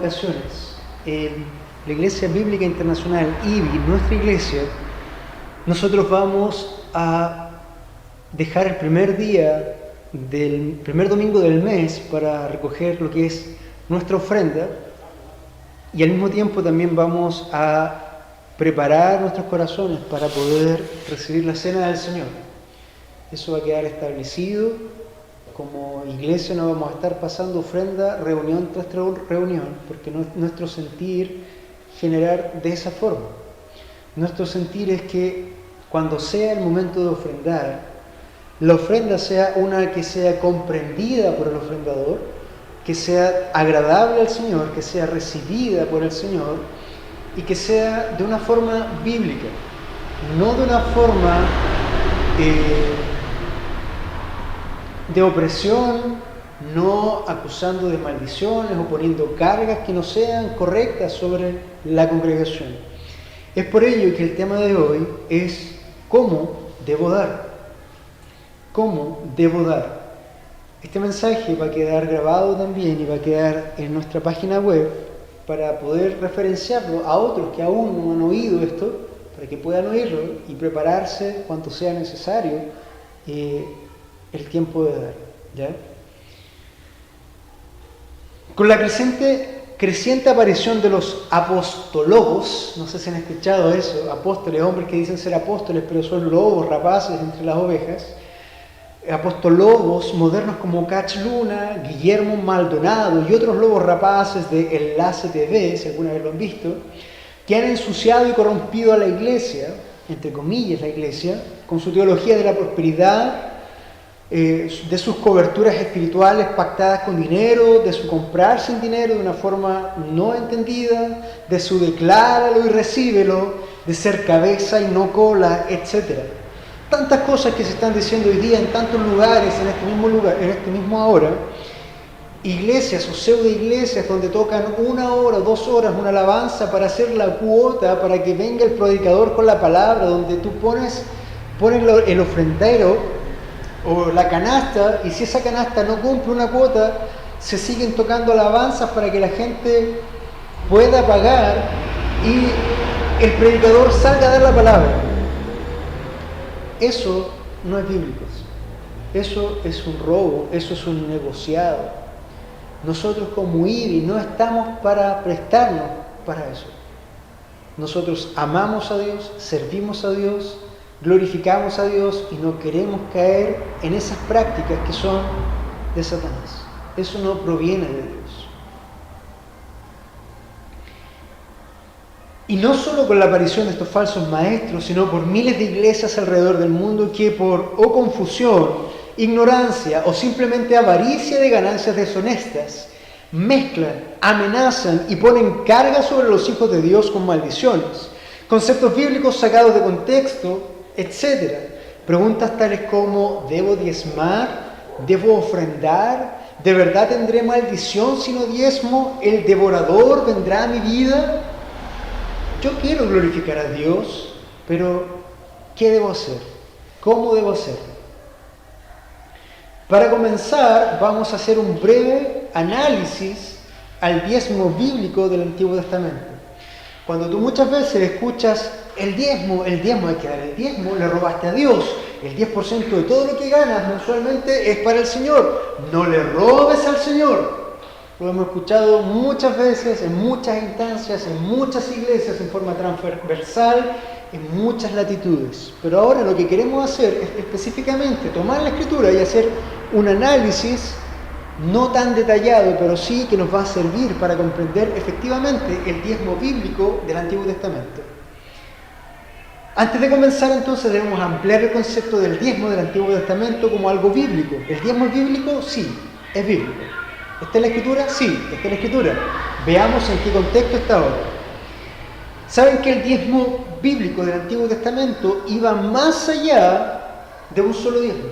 ocasiones, la Iglesia Bíblica Internacional, IBI, nuestra iglesia, nosotros vamos a dejar el primer día del primer domingo del mes para recoger lo que es nuestra ofrenda, y al mismo tiempo también vamos a preparar nuestros corazones para poder recibir la cena del Señor. Eso va a quedar establecido. Como iglesia no vamos a estar pasando ofrenda reunión tras reunión, porque no es nuestro sentir generar de esa forma. Nuestro sentir es que cuando sea el momento de ofrendar, la ofrenda sea una que sea comprendida por el ofrendador, que sea agradable al Señor, que sea recibida por el Señor y que sea de una forma bíblica, no de una forma de opresión, no acusando de maldiciones o poniendo cargas que no sean correctas sobre la congregación. Es por ello que el tema de hoy es ¿cómo debo dar? ¿Cómo debo dar? Este mensaje va a quedar grabado también y va a quedar en nuestra página web para poder referenciarlo a otros que aún no han oído esto, para que puedan oírlo y prepararse cuanto sea necesario el tiempo de dar, ¿ya? Con la creciente aparición de los apostólogos, no sé si han escuchado eso, apóstoles, hombres que dicen ser apóstoles, pero son lobos rapaces entre las ovejas, apostólogos modernos como Cach Luna, Guillermo Maldonado y otros lobos rapaces de Enlace TV, si alguna vez lo han visto, que han ensuciado y corrompido a la iglesia, entre comillas la iglesia, con su teología de la prosperidad, de sus coberturas espirituales pactadas con dinero, de su comprar sin dinero de una forma no entendida, de su decláralo y recíbelo, de ser cabeza y no cola, etc. Tantas cosas que se están diciendo hoy día en tantos lugares, en este mismo ahora, iglesias o pseudo iglesias donde tocan 1 hora o 2 horas una alabanza para hacer la cuota, para que venga el predicador con la palabra, donde tú pones el ofrendero o la canasta, y si esa canasta no cumple una cuota, se siguen tocando alabanzas para que la gente pueda pagar y el predicador salga a dar la palabra. Eso no es bíblico. Eso es un robo, eso es un negociado. Nosotros como IBI no estamos para prestarnos para eso. Nosotros amamos a Dios, servimos a Dios, glorificamos a Dios y no queremos caer en esas prácticas que son de Satanás. Eso no proviene de Dios. Y no solo con la aparición de estos falsos maestros, sino por miles de iglesias alrededor del mundo que por confusión, ignorancia o simplemente avaricia de ganancias deshonestas, mezclan, amenazan y ponen carga sobre los hijos de Dios con maldiciones, conceptos bíblicos sacados de contexto, etc. Preguntas tales como: ¿debo diezmar? ¿Debo ofrendar? ¿De verdad tendré maldición si no diezmo? ¿El devorador vendrá a mi vida? Yo quiero glorificar a Dios, pero ¿qué debo hacer? ¿Cómo debo hacer? Para comenzar, vamos a hacer un breve análisis al diezmo bíblico del Antiguo Testamento. Cuando tú muchas veces escuchas el diezmo hay que dar el diezmo, le robaste a Dios, el 10% de todo lo que ganas mensualmente es para el Señor, no le robes al Señor. Lo hemos escuchado muchas veces, en muchas instancias, en muchas iglesias, en forma transversal, en muchas latitudes. Pero ahora lo que queremos hacer es específicamente tomar la Escritura y hacer un análisis no tan detallado, pero sí que nos va a servir para comprender efectivamente el diezmo bíblico del Antiguo Testamento. Antes de comenzar, entonces, debemos ampliar el concepto del diezmo del Antiguo Testamento como algo bíblico. ¿El diezmo es bíblico? Sí, es bíblico. ¿Está en la Escritura? Sí, está en la Escritura. Veamos en qué contexto está ahora. ¿Saben que el diezmo bíblico del Antiguo Testamento iba más allá de un solo diezmo?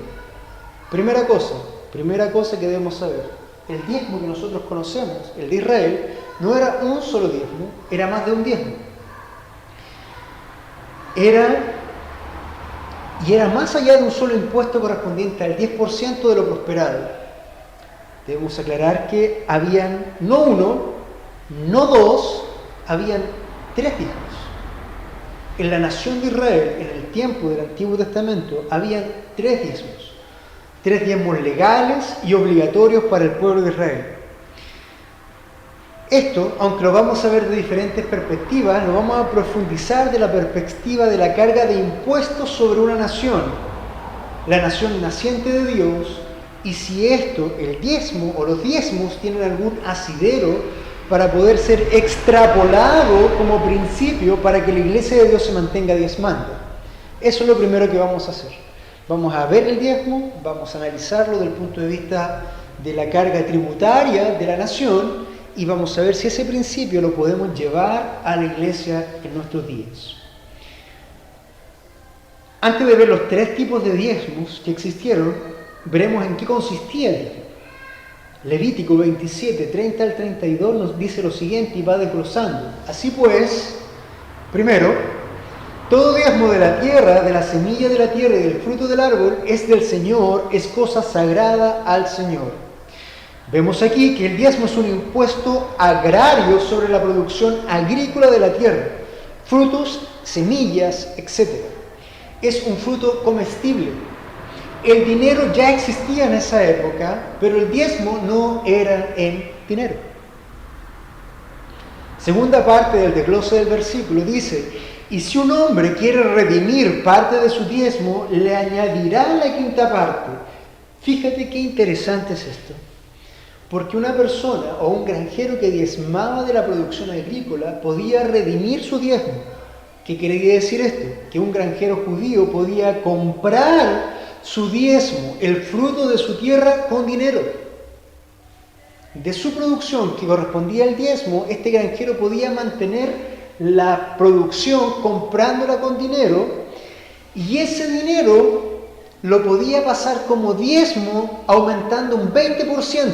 Primera cosa que debemos saber. El diezmo que nosotros conocemos, el de Israel, no era un solo diezmo, era más de un diezmo. Era más allá de un solo impuesto correspondiente al 10% de lo prosperado. Debemos aclarar que habían no uno, no dos, habían tres diezmos. En la nación de Israel, en el tiempo del Antiguo Testamento, habían tres diezmos. Tres diezmos legales y obligatorios para el pueblo de Israel. Esto, aunque lo vamos a ver de diferentes perspectivas, lo vamos a profundizar de la perspectiva de la carga de impuestos sobre una nación, la nación naciente de Dios, y si esto, el diezmo o los diezmos, tienen algún asidero para poder ser extrapolado como principio para que la iglesia de Dios se mantenga diezmando. Eso es lo primero que vamos a hacer. Vamos a ver el diezmo, vamos a analizarlo desde el punto de vista de la carga tributaria de la nación, y vamos a ver si ese principio lo podemos llevar a la iglesia en nuestros días. Antes de ver los tres tipos de diezmos que existieron, veremos en qué consistía el diezmo. Levítico 27, 30 al 32 nos dice lo siguiente y va desglosando. Así pues, primero, todo diezmo de la tierra, de la semilla de la tierra y del fruto del árbol es del Señor, es cosa sagrada al Señor. Vemos aquí que el diezmo es un impuesto agrario sobre la producción agrícola de la tierra, frutos, semillas, etc. Es un fruto comestible. El dinero ya existía en esa época, pero el diezmo no era en dinero. Segunda parte del desglose del versículo dice: y si un hombre quiere redimir parte de su diezmo, le añadirá la quinta parte. Fíjate qué interesante es esto. Porque una persona o un granjero que diezmaba de la producción agrícola podía redimir su diezmo. ¿Qué quería decir esto? Que un granjero judío podía comprar su diezmo, el fruto de su tierra, con dinero. De su producción que correspondía al diezmo, este granjero podía mantener la producción comprándola con dinero, y ese dinero lo podía pasar como diezmo aumentando un 20%.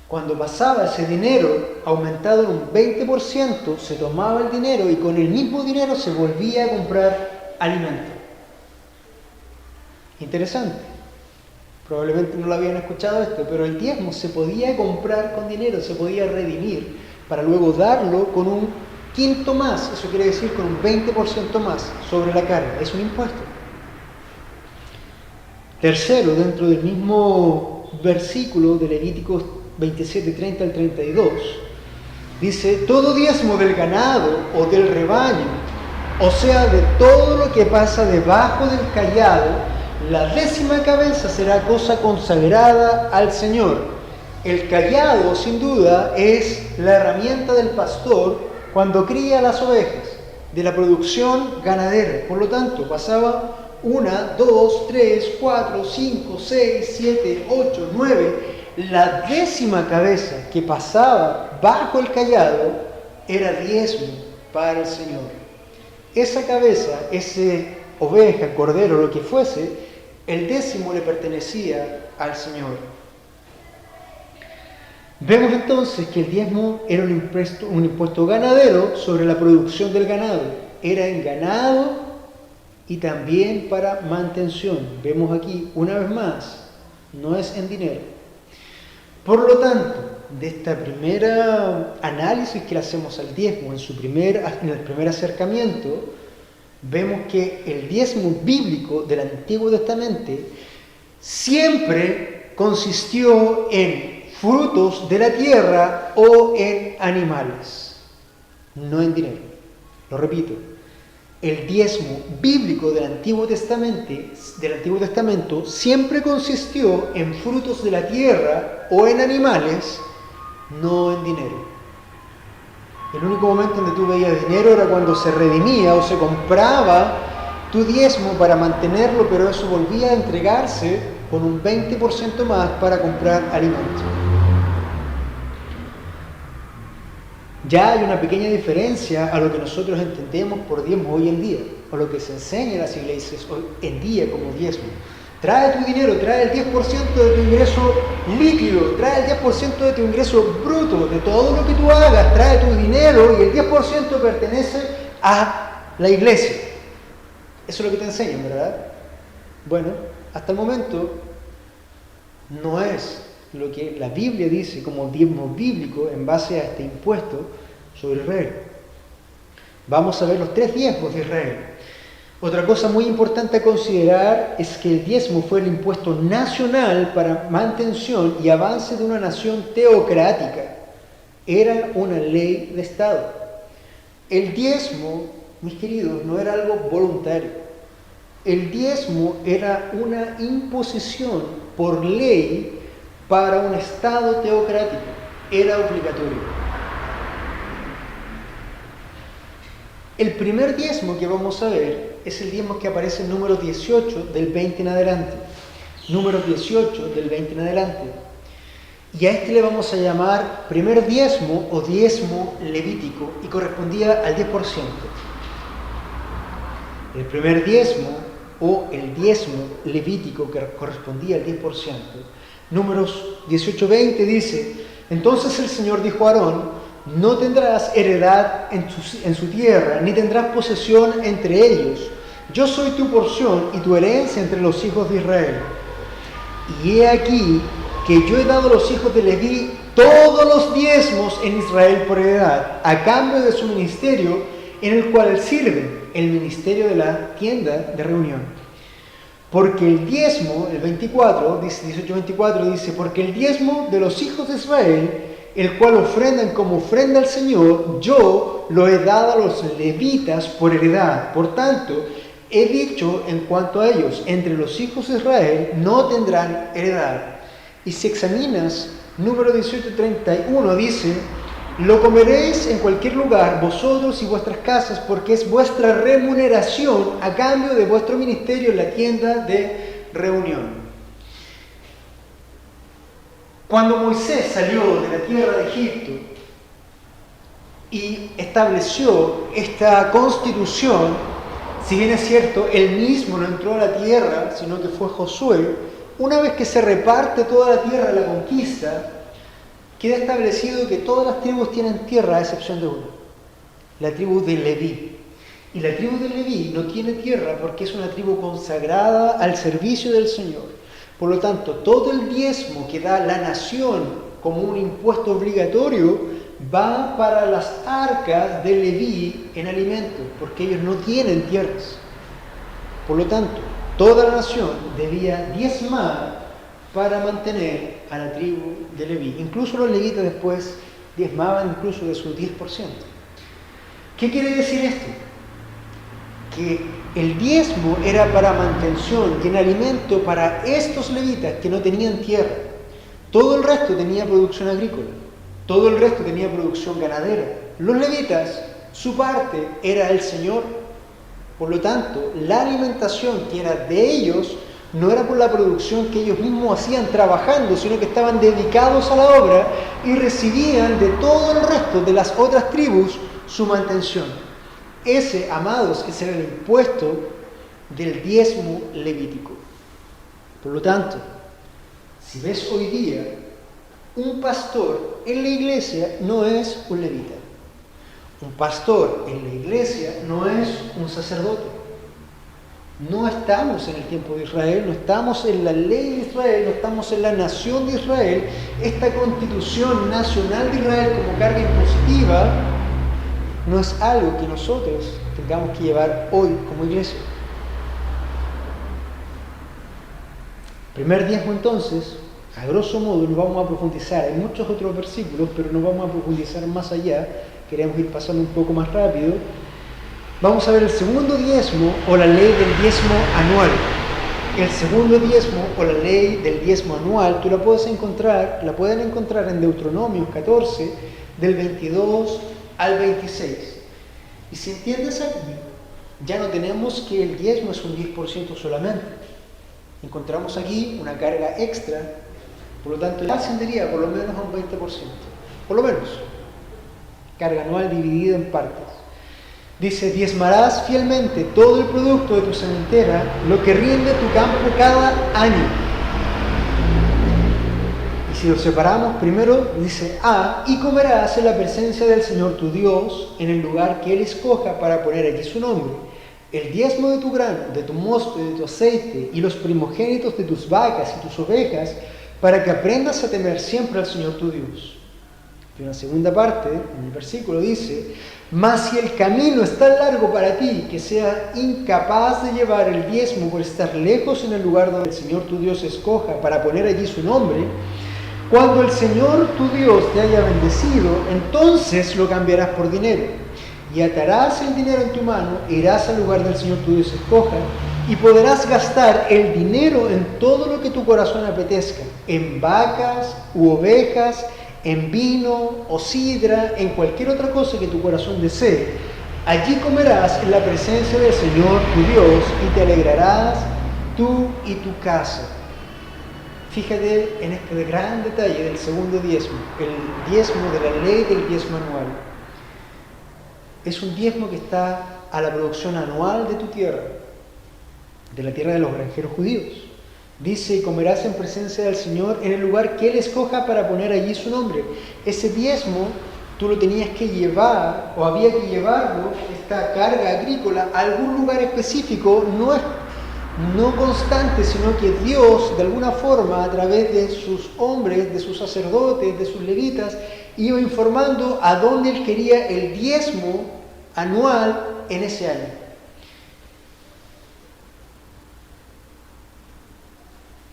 Cuando pasaba ese dinero aumentado en un 20%, se tomaba el dinero y con el mismo dinero se volvía a comprar alimento. Interesante. Probablemente no lo habían escuchado esto, pero el diezmo se podía comprar con dinero, se podía redimir para luego darlo con un quinto más, eso quiere decir con un 20% más sobre la carga. Es un impuesto. Tercero, dentro del mismo versículo de Levítico 27, 30 al 32, dice: todo diezmo del ganado o del rebaño, o sea, de todo lo que pasa debajo del cayado, la 10ª cabeza será cosa consagrada al Señor. El cayado, sin duda, es la herramienta del pastor cuando cría las ovejas, de la producción ganadera. Por lo tanto, pasaba 1, 2, 3, 4, 5, 6, 7, 8, 9. La 10ª cabeza que pasaba bajo el cayado era diezmo para el Señor. Esa cabeza, ese oveja, cordero, lo que fuese, el 10º le pertenecía al Señor. Vemos entonces que el diezmo era un impuesto ganadero sobre la producción del ganado. Era en ganado y también para mantención. Vemos aquí, una vez más, no es en dinero. Por lo tanto, de esta primera análisis que le hacemos al diezmo en el primer acercamiento, vemos que el diezmo bíblico del Antiguo Testamento siempre consistió en frutos de la tierra o en animales, no en dinero. Lo repito, el diezmo bíblico del Antiguo Testamento siempre consistió en frutos de la tierra o en animales, no en dinero. El único momento donde tú veías dinero era cuando se redimía o se compraba tu diezmo para mantenerlo, pero eso volvía a entregarse con un 20% más para comprar alimentos. Ya hay una pequeña diferencia a lo que nosotros entendemos por diezmo hoy en día, o lo que se enseña en las iglesias hoy en día como diezmo. Trae tu dinero, trae el 10% de tu ingreso líquido, trae el 10% de tu ingreso bruto, de todo lo que tú hagas, trae tu dinero y el 10% pertenece a la iglesia. Eso es lo que te enseñan, ¿verdad? Bueno, hasta el momento no es lo que la Biblia dice como diezmo bíblico en base a este impuesto sobre Israel. Vamos a ver los 3 diezmos de Israel. Otra cosa muy importante a considerar es que el diezmo fue el impuesto nacional para mantención y avance de una nación teocrática. Era una ley de Estado. El diezmo, mis queridos, no era algo voluntario. El diezmo era una imposición por ley para un Estado teocrático. Era obligatorio. El primer diezmo que vamos a ver es el diezmo que aparece en número 18 del 20 en adelante. Número 18 del 20 en adelante. Y a este le vamos a llamar primer diezmo o diezmo levítico y correspondía al 10%. El primer diezmo o el diezmo levítico que correspondía al 10%. Números 18-20 dice: entonces el Señor dijo a Aarón: no tendrás heredad en su tierra, ni tendrás posesión entre ellos. Yo soy tu porción y tu herencia entre los hijos de Israel. Y he aquí que yo he dado a los hijos de Leví todos los diezmos en Israel por heredad, a cambio de su ministerio, en el cual sirven, el ministerio de la tienda de reunión. Porque el diezmo, el 24, dice 18-24, dice: porque el diezmo de los hijos de Israel, el cual ofrendan como ofrenda al Señor, yo lo he dado a los levitas por heredad. Por tanto, he dicho en cuanto a ellos: entre los hijos de Israel no tendrán heredad. Y si examinas número 18-31, dice: lo comeréis en cualquier lugar, vosotros y vuestras casas, porque es vuestra remuneración a cambio de vuestro ministerio en la tienda de reunión. Cuando Moisés salió de la tierra de Egipto y estableció esta constitución, si bien es cierto, él mismo no entró a la tierra, sino que fue Josué, una vez que se reparte toda la tierra de la conquista, queda establecido que todas las tribus tienen tierra a excepción de una, la tribu de Leví. Y la tribu de Leví no tiene tierra porque es una tribu consagrada al servicio del Señor. Por lo tanto, todo el diezmo que da la nación como un impuesto obligatorio va para las arcas de Leví en alimentos, porque ellos no tienen tierras. Por lo tanto, toda la nación debía diezmar para mantener a la tribu de Leví. Incluso los levitas después diezmaban incluso de su 10%. ¿Qué quiere decir esto? Que el diezmo era para mantención y en alimento para estos levitas que no tenían tierra. Todo el resto tenía producción agrícola, todo el resto tenía producción ganadera. Los levitas, su parte era el Señor. Por lo tanto, la alimentación que era de ellos no era por la producción que ellos mismos hacían trabajando, sino que estaban dedicados a la obra y recibían de todo el resto de las otras tribus su mantención. Ese, amados, ese era el impuesto del diezmo levítico. Por lo tanto, si ves hoy día, un pastor en la iglesia no es un levita. Un pastor en la iglesia no es un sacerdote. No estamos en el tiempo de Israel, no estamos en la ley de Israel, no estamos en la nación de Israel. Esta constitución nacional de Israel como carga impositiva no es algo que nosotros tengamos que llevar hoy como iglesia. Primer diezmo entonces, a grosso modo, nos vamos a profundizar. Hay muchos otros versículos, pero no vamos a profundizar más allá. Queremos ir pasando un poco más rápido. Vamos a ver el segundo diezmo o la ley del diezmo anual. El segundo diezmo o la ley del diezmo anual, tú la pueden encontrar en Deuteronomio 14, del 22 al 26. Y si entiendes aquí, ya no tenemos que el diezmo es un 10% solamente. Encontramos aquí una carga extra, por lo tanto ya ascendería por lo menos a un 20%. Por lo menos. Carga anual dividida en partes. Dice: diezmarás fielmente todo el producto de tu sementera, lo que rinde tu campo cada año. Y si lo separamos, primero dice: y comerás en la presencia del Señor tu Dios, en el lugar que Él escoja para poner allí su nombre, el diezmo de tu grano, de tu mosto y de tu aceite, y los primogénitos de tus vacas y tus ovejas, para que aprendas a temer siempre al Señor tu Dios. Y una segunda parte, en el versículo dice, mas si el camino es tan largo para ti que seas incapaz de llevar el diezmo por estar lejos en el lugar donde el Señor tu Dios escoja para poner allí su nombre, cuando el Señor tu Dios te haya bendecido, entonces lo cambiarás por dinero. Y atarás el dinero en tu mano, irás al lugar del Señor tu Dios escoja, y podrás gastar el dinero en todo lo que tu corazón apetezca, en vacas u ovejas, en vino o sidra, en cualquier otra cosa que tu corazón desee. Allí comerás en la presencia del Señor tu Dios y te alegrarás tú y tu casa. Fíjate en este gran detalle del segundo diezmo, el diezmo de la ley del diezmo anual. Es un diezmo que está a la producción anual de tu tierra, de la tierra de los granjeros judíos. Dice, y comerás en presencia del Señor en el lugar que Él escoja para poner allí su nombre. Ese diezmo tú lo tenías que llevar, o había que llevarlo, esta carga agrícola, a algún lugar específico, no constante, sino que Dios, de alguna forma, a través de sus hombres, de sus sacerdotes, de sus levitas, iba informando a dónde Él quería el diezmo anual en ese año.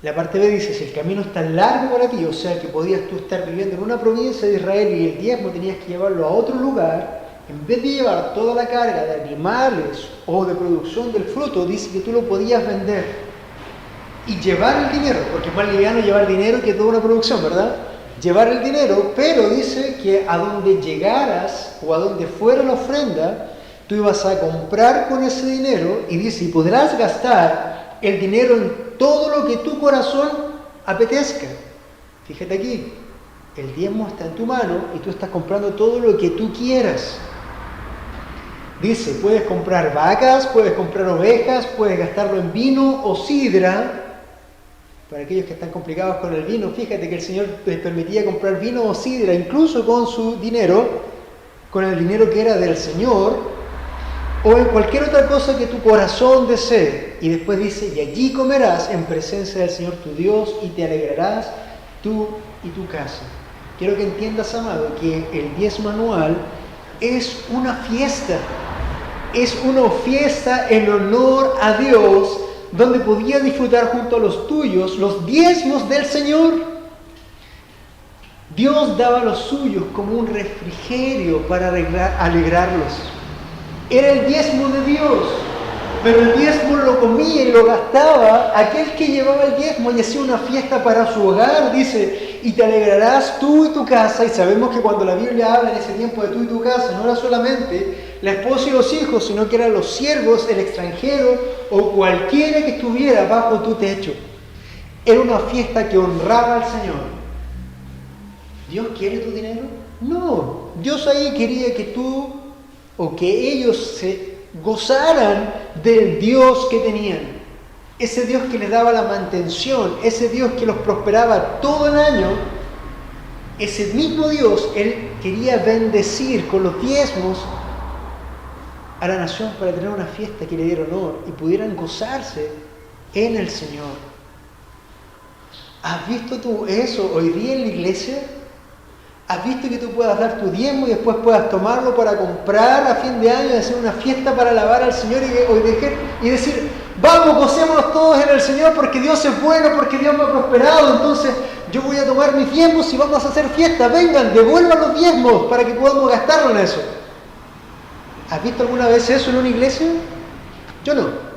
La parte B dice, si el camino es tan largo para ti, o sea que podías tú estar viviendo en una provincia de Israel y el diezmo tenías que llevarlo a otro lugar, en vez de llevar toda la carga de animales o de producción del fruto, dice que tú lo podías vender y llevar el dinero, porque es más liviano llevar dinero que toda una producción, ¿verdad? Llevar el dinero, pero dice que a donde llegaras o a donde fuera la ofrenda, tú ibas a comprar con ese dinero y dice, y podrás gastar el dinero en todo lo que tu corazón apetezca. Fíjate aquí, el diezmo está en tu mano y tú estás comprando todo lo que tú quieras. Dice, puedes comprar vacas, puedes comprar ovejas, puedes gastarlo en vino o sidra. Para aquellos que están complicados con el vino, fíjate que el Señor les permitía comprar vino o sidra, incluso con su dinero, con el dinero que era del Señor, o en cualquier otra cosa que tu corazón desee. Y después dice, y allí comerás en presencia del Señor tu Dios y te alegrarás tú y tu casa. Quiero que entiendas, amado, que el diezmo anual es una fiesta. Es una fiesta en honor a Dios, donde podías disfrutar junto a los tuyos los diezmos del Señor. Dios daba los suyos como un refrigerio para alegrarlos. Era el diezmo de Dios, pero el diezmo lo comía y lo gastaba aquel que llevaba el diezmo y hacía una fiesta para su hogar, dice, y te alegrarás tú y tu casa. Y sabemos que cuando la Biblia habla en ese tiempo de tú y tu casa, no era solamente la esposa y los hijos, sino que eran los siervos, el extranjero o cualquiera que estuviera bajo tu techo. Era una fiesta que honraba al Señor. ¿Dios quiere tu dinero? No, Dios ahí quería que tú o que ellos se gozaran del Dios que tenían. Ese Dios que les daba la mantención, ese Dios que los prosperaba todo el año. Ese mismo Dios, Él quería bendecir con los diezmos a la nación para tener una fiesta que le diera honor y pudieran gozarse en el Señor. ¿Has visto tú eso hoy día en la iglesia? ¿Has visto que tú puedas dar tu diezmo y después puedas tomarlo para comprar a fin de año y hacer una fiesta para alabar al Señor y decir, vamos, gocémonos todos en el Señor porque Dios es bueno, porque Dios me ha prosperado, entonces yo voy a tomar mis diezmos y vamos a hacer fiesta, vengan, devuelvan los diezmos para que podamos gastarlo en eso? ¿Has visto alguna vez eso en una iglesia? Yo no.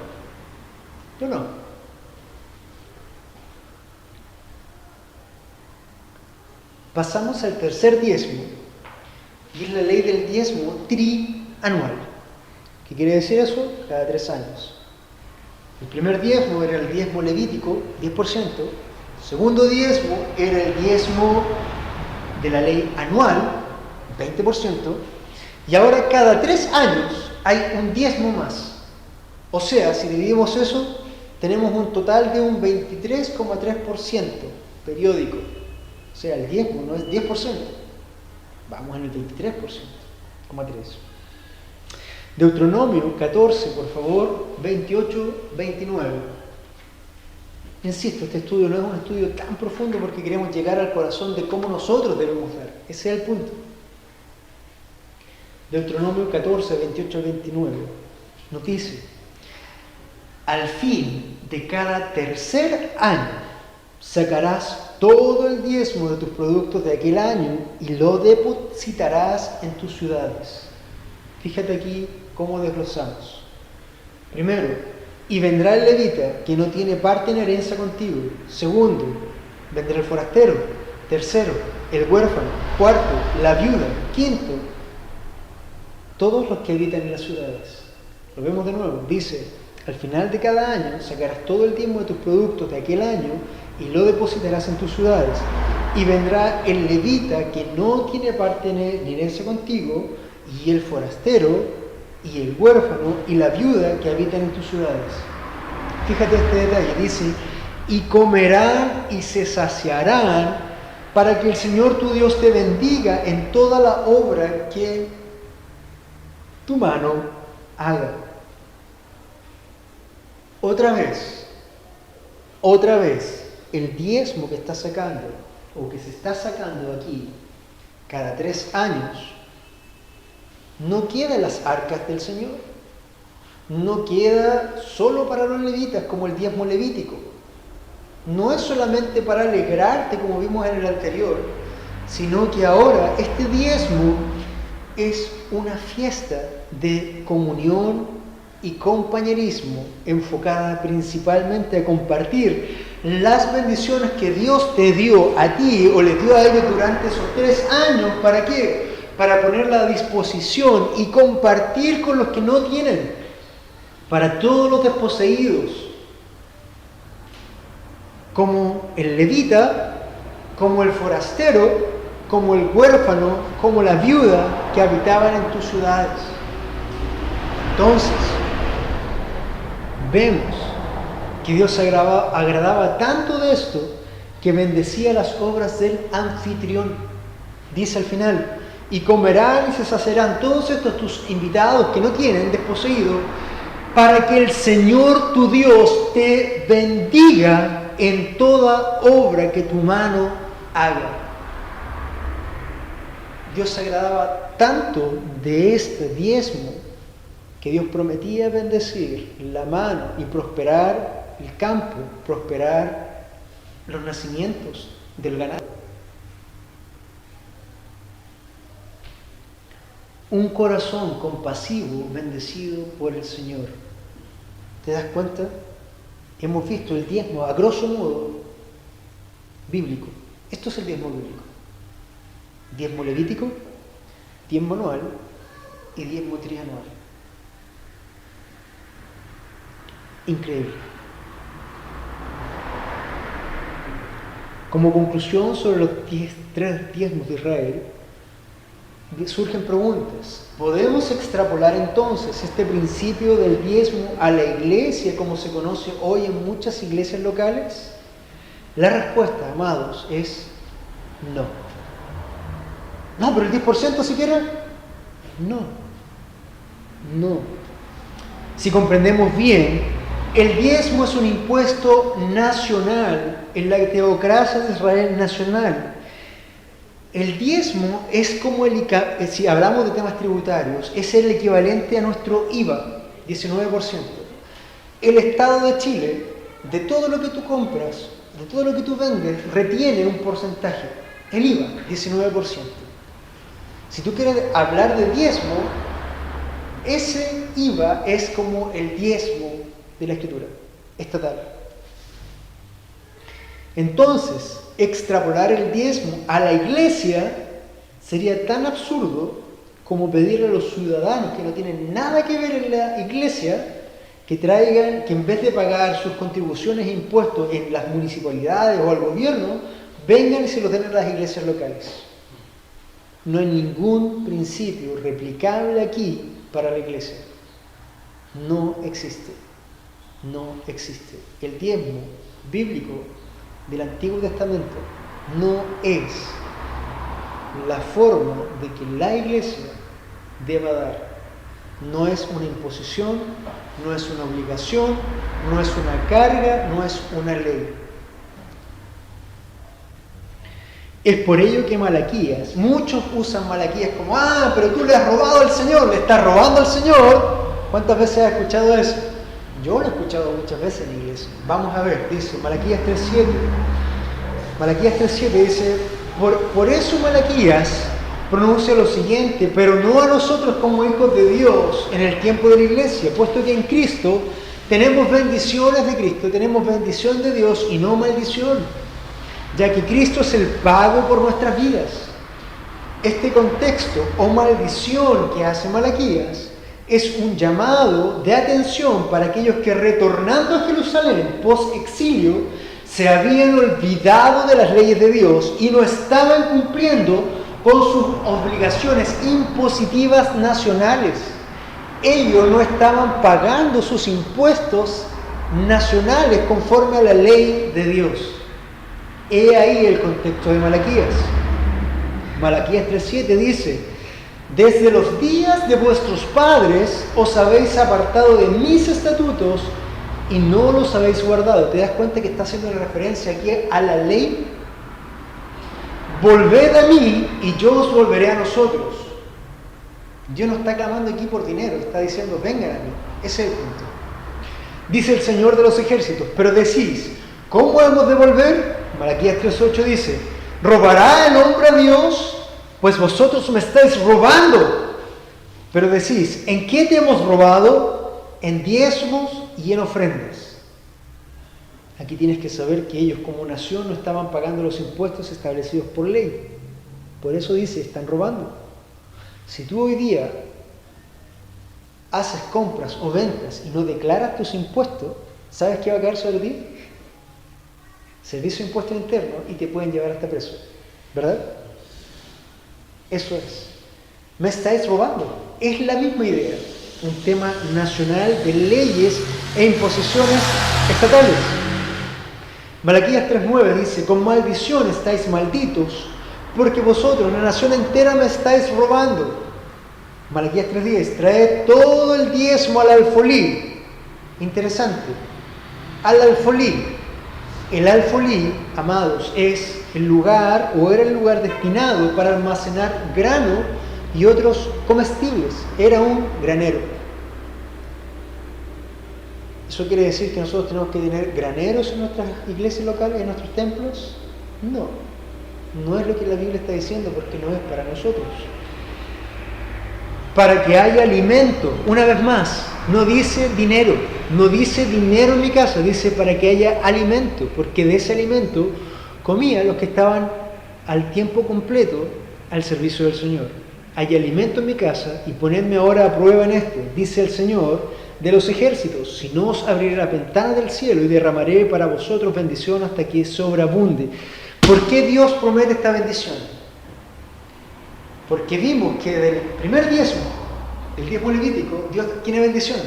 Pasamos al tercer diezmo, y es la ley del diezmo trianual. ¿Qué quiere decir eso? Cada 3 años. El primer diezmo era el diezmo levítico, 10%. El segundo diezmo era el diezmo de la ley anual, 20%. Y ahora cada 3 años hay un diezmo más. O sea, si dividimos eso, tenemos un total de un 23,3% periódico. O sea, el diezmo no es 10%. Vamos en el 23,3%. Deuteronomio 14, por favor, 28, 29. Insisto, este estudio no es un estudio tan profundo porque queremos llegar al corazón de cómo nosotros debemos dar. Ese es el punto. Deuteronomio 14, 28 al 29 nos dice: al fin de cada tercer año sacarás todo el diezmo de tus productos de aquel año y lo depositarás en tus ciudades. Fíjate aquí cómo desglosamos. Primero, y vendrá el levita que no tiene parte en herencia contigo. Segundo, vendrá el forastero. Tercero, el huérfano. Cuarto, la viuda. Quinto, todos los que habitan en las ciudades. Lo vemos de nuevo. Dice: al final de cada año sacarás todo el diezmo de tus productos de aquel año y lo depositarás en tus ciudades. Y vendrá el levita que no tiene parte ni herencia contigo, y el forastero, y el huérfano, y la viuda que habitan en tus ciudades. Fíjate este detalle. Dice: y comerán y se saciarán para que el Señor tu Dios te bendiga en toda la obra que tu mano haga. Otra vez, el diezmo que estás sacando, o que se está sacando aquí, cada 3 años, no queda en las arcas del Señor. No queda solo para los levitas, como el diezmo levítico. No es solamente para alegrarte, como vimos en el anterior, sino que ahora este diezmo es una fiesta de comunión y compañerismo enfocada principalmente a compartir las bendiciones que Dios te dio a ti o le dio a ellos durante esos 3 años. ¿Para qué? Para ponerla a disposición y compartir con los que no tienen, para todos los desposeídos, como el levita, como el forastero, como el huérfano, como la viuda que habitaban en tus ciudades. Entonces, vemos que Dios se agradaba tanto de esto que bendecía las obras del anfitrión. Dice al final: y comerán y se saciarán todos estos tus invitados que no tienen desposeído, para que el Señor tu Dios te bendiga en toda obra que tu mano haga. Dios se agradaba tanto de este diezmo que Dios prometía bendecir la mano y prosperar el campo, prosperar los nacimientos del ganado. Un corazón compasivo, bendecido por el Señor. ¿Te das cuenta? Hemos visto el diezmo, a grosso modo, bíblico. Esto es el diezmo bíblico. Diezmo levítico, diezmo anual y diezmo trianual. Increíble. Como conclusión sobre los 3 diezmos de Israel, surgen preguntas. ¿Podemos extrapolar entonces este principio del diezmo a la iglesia como se conoce hoy en muchas iglesias locales? La respuesta, amados, es no. No, pero el 10% siquiera. No. Si comprendemos bien, el diezmo es un impuesto nacional en la teocracia de Israel nacional. El diezmo es como si hablamos de temas tributarios, es el equivalente a nuestro IVA, 19%. El Estado de Chile, de todo lo que tú compras, de todo lo que tú vendes, retiene un porcentaje, el IVA, 19%. Si tú quieres hablar de diezmo, ese IVA es como el diezmo de la Escritura estatal. Entonces, extrapolar el diezmo a la iglesia sería tan absurdo como pedirle a los ciudadanos que no tienen nada que ver en la iglesia que en vez de pagar sus contribuciones e impuestos en las municipalidades o al gobierno, vengan y se los den a las iglesias locales. No hay ningún principio replicable aquí para la iglesia. No existe. El diezmo bíblico del Antiguo Testamento no es la forma de que la iglesia deba dar. No es una imposición, no es una obligación, no es una carga, no es una ley. Es por ello que Malaquías, muchos usan Malaquías como, pero tú le has robado al Señor, le estás robando al Señor. ¿Cuántas veces has escuchado eso? Yo lo he escuchado muchas veces en la iglesia. Vamos a ver, dice Malaquías 3.7. Malaquías 3.7 dice, por eso Malaquías pronuncia lo siguiente: pero no a nosotros como hijos de Dios en el tiempo de la iglesia, puesto que en Cristo tenemos bendiciones de Cristo, tenemos bendición de Dios y no maldición, ya que Cristo es el pago por nuestras vidas. Este contexto o maldición que hace Malaquías es un llamado de atención para aquellos que, retornando a Jerusalén post-exilio, se habían olvidado de las leyes de Dios y no estaban cumpliendo con sus obligaciones impositivas nacionales. Ellos no estaban pagando sus impuestos nacionales conforme a la ley de Dios. He ahí el contexto de Malaquías. Malaquías 3.7 dice: desde los días de vuestros padres os habéis apartado de mis estatutos y no los habéis guardado. ¿Te das cuenta que está haciendo una referencia aquí a la ley? Volved a mí y yo os volveré a nosotros. Dios no está clamando aquí por dinero, está diciendo vengan a mí. Ese es el punto. Dice el Señor de los ejércitos: pero decís, ¿cómo hemos de volver? Malaquías 3.8 dice: ¿robará el hombre a Dios? Pues vosotros me estáis robando. Pero decís, ¿en qué te hemos robado? En diezmos y en ofrendas. Aquí tienes que saber que ellos como nación no estaban pagando los impuestos establecidos por ley. Por eso dice, están robando. Si tú hoy día haces compras o ventas y no declaras tus impuestos, ¿sabes qué va a caer sobre ti? Servicio de impuesto interno, y te pueden llevar hasta preso, ¿verdad? Eso es. Me estáis robando. Es la misma idea. Un tema nacional de leyes e imposiciones estatales. Malaquías 3.9 dice: con maldición estáis malditos, porque vosotros, la nación entera, me estáis robando. Malaquías 3.10: traed todo el diezmo al alfolí. Interesante. Al alfolí. El alfolí, amados, es el lugar, o era el lugar destinado para almacenar grano y otros comestibles. Era un granero. ¿Eso quiere decir que nosotros tenemos que tener graneros en nuestras iglesias locales, en nuestros templos? No. No es lo que la Biblia está diciendo, porque no es para nosotros. Para que haya alimento, una vez más, no dice dinero, no dice dinero en mi casa, dice para que haya alimento, porque de ese alimento comían los que estaban al tiempo completo al servicio del Señor. Hay alimento en mi casa y ponedme ahora a prueba en esto, dice el Señor de los ejércitos: si no os abriré la ventana del cielo y derramaré para vosotros bendición hasta que sobreabunde. ¿Por qué Dios promete esta bendición? Porque vimos que del primer diezmo, el diezmo levítico, Dios tiene bendición.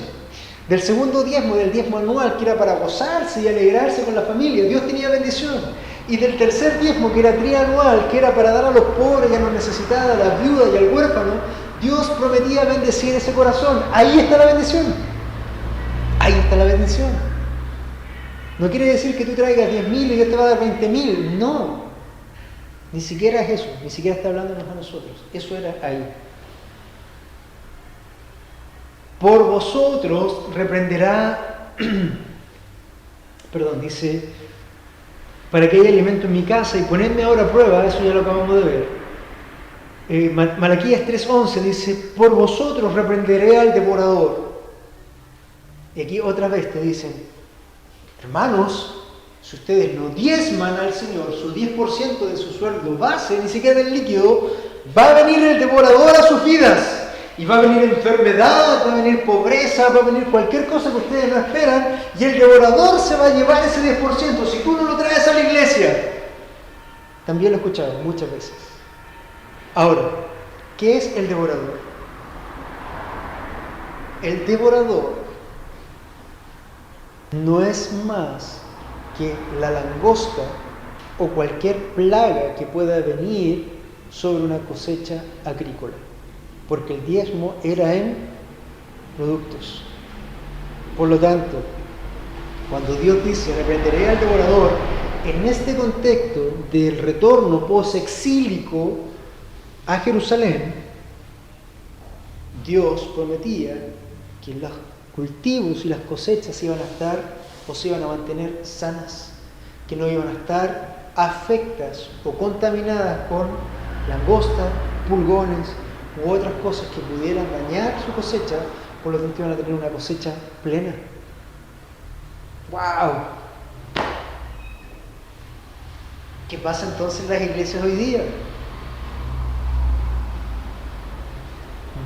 Del segundo diezmo, del diezmo anual, que era para gozarse y alegrarse con la familia, Dios tenía bendición. Y del tercer diezmo, que era trianual, que era para dar a los pobres y a los necesitados, a las viudas y al huérfano, Dios prometía bendecir ese corazón. Ahí está la bendición. Ahí está la bendición. No quiere decir que tú traigas 10.000 y Dios te va a dar 20.000. No. Ni siquiera es eso. Ni siquiera está hablándonos a nosotros. Eso era ahí. Por vosotros reprenderá, dice, para que haya alimento en mi casa y ponedme ahora a prueba, eso ya lo acabamos de ver. Malaquías 3.11 dice: por vosotros reprenderé al devorador. Y aquí otra vez te dicen: hermanos, si ustedes no diezman al Señor su 10% de su sueldo base, ni siquiera del líquido, va a venir el devorador a sus vidas. Y va a venir enfermedad, va a venir pobreza, va a venir cualquier cosa que ustedes no esperan, y el devorador se va a llevar ese 10% si tú no lo traes a la iglesia. También lo he escuchado muchas veces. Ahora, ¿qué es el devorador? El devorador no es más que la langosta o cualquier plaga que pueda venir sobre una cosecha agrícola. Porque el diezmo era en productos. Por lo tanto, cuando Dios dice, reprenderé al devorador, en este contexto del retorno post-exílico a Jerusalén, Dios prometía que los cultivos y las cosechas iban a estar o se iban a mantener sanas, que no iban a estar afectadas o contaminadas con langostas, pulgones u otras cosas que pudieran dañar su cosecha, por lo tanto iban a tener una cosecha plena. ¡Wow! ¿Qué pasa entonces en las iglesias hoy día?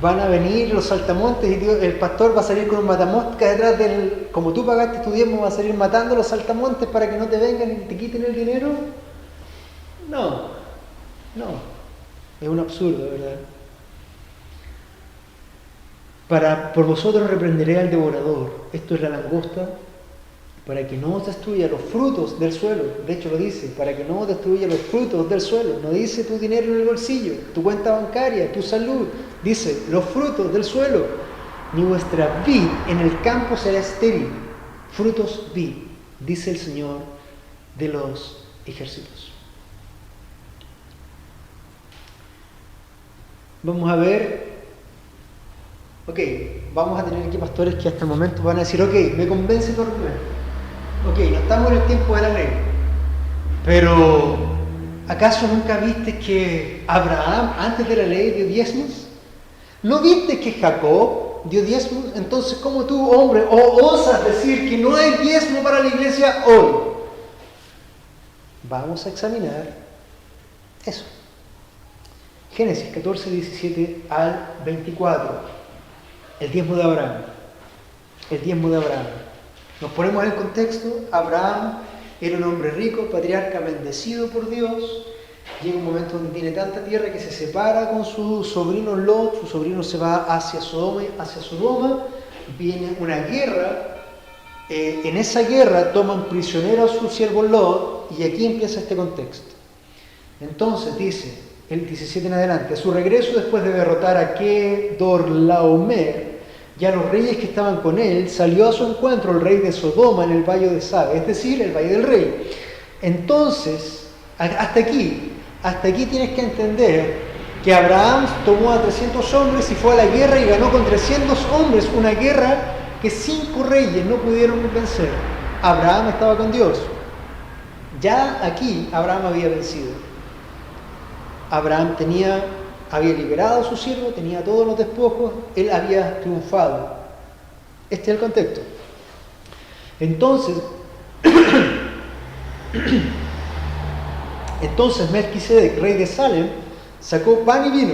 Van a venir los saltamontes y el pastor va a salir con un matamoscas detrás del... Como tú pagaste tu diezmo, va a salir matando a los saltamontes para que no te vengan y te quiten el dinero. No. Es un absurdo, ¿verdad? Por vosotros reprenderé al devorador. Esto es la langosta, para que no os destruya los frutos del suelo. De hecho lo dice, para que no os destruya los frutos del suelo. No dice tu dinero en el bolsillo, tu cuenta bancaria, tu salud. Dice los frutos del suelo. Ni vuestra vid en el campo será estéril. Frutos vid, dice el Señor de los ejércitos. Vamos a ver. Vamos a tener aquí pastores que hasta el momento van a decir, me convence tu argumento. No estamos en el tiempo de la ley, pero ¿acaso nunca viste que Abraham antes de la ley dio diezmos? ¿No viste que Jacob dio diezmos? Entonces, ¿cómo tú, hombre, osas decir que no hay diezmo para la iglesia hoy? Vamos a examinar eso. Génesis 14, 17 al 24. El diezmo de Abraham. El diezmo de Abraham. Nos ponemos en el contexto. Abraham era un hombre rico, patriarca, bendecido por Dios. Llega un momento donde tiene tanta tierra que se separa con su sobrino Lot. Su sobrino se va hacia Sodoma. Viene una guerra. En esa guerra toman prisionero a su siervo Lot. Y aquí empieza este contexto. Entonces dice, el 17 en adelante, a su regreso después de derrotar a Kedorlaomer, y a los reyes que estaban con él, salió a su encuentro el rey de Sodoma en el valle de Sabe, es decir, el valle del rey. Entonces, hasta aquí tienes que entender que Abraham tomó a 300 hombres y fue a la guerra y ganó con 300 hombres una guerra que 5 reyes no pudieron vencer. Abraham estaba con Dios. Ya aquí Abraham había vencido. Abraham había liberado a su siervo, tenía todos los despojos, él había triunfado. Este es el contexto. Entonces Melquisedec, rey de Salem, sacó pan y vino.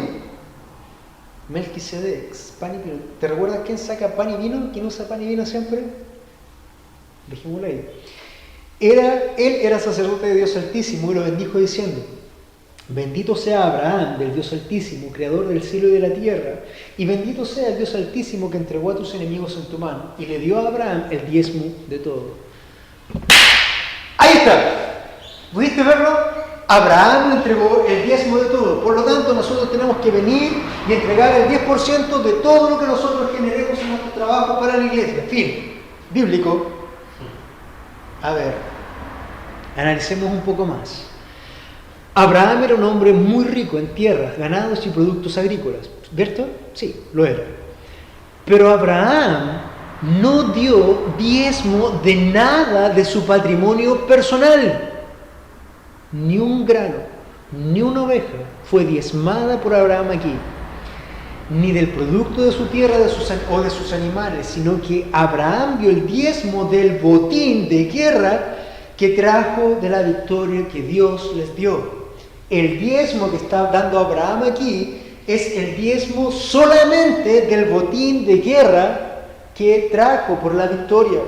Melquisedec, pan y vino. ¿Te recuerdas quién saca pan y vino? ¿Quién usa pan y vino siempre? Dejémoslo ahí. Él era sacerdote de Dios Altísimo y lo bendijo diciendo: bendito sea Abraham, del Dios Altísimo, creador del cielo y de la tierra, y bendito sea el Dios Altísimo que entregó a tus enemigos en tu mano, y le dio a Abraham el diezmo de todo. ¡Ahí está! ¿Pudiste verlo? Abraham le entregó el diezmo de todo. Por lo tanto, nosotros tenemos que venir y entregar el 10% de todo lo que nosotros generemos en nuestro trabajo para la iglesia. Fin. Bíblico. A ver, analicemos un poco más. Abraham era un hombre muy rico en tierras, ganados y productos agrícolas. ¿Cierto? Sí, lo era. Pero Abraham no dio diezmo de nada de su patrimonio personal. Ni un grano, ni una oveja fue diezmada por Abraham aquí. Ni del producto de su tierra o de sus animales, sino que Abraham dio el diezmo del botín de guerra que trajo de la victoria que Dios les dio. El diezmo que está dando Abraham aquí es el diezmo solamente del botín de guerra que trajo por la victoria.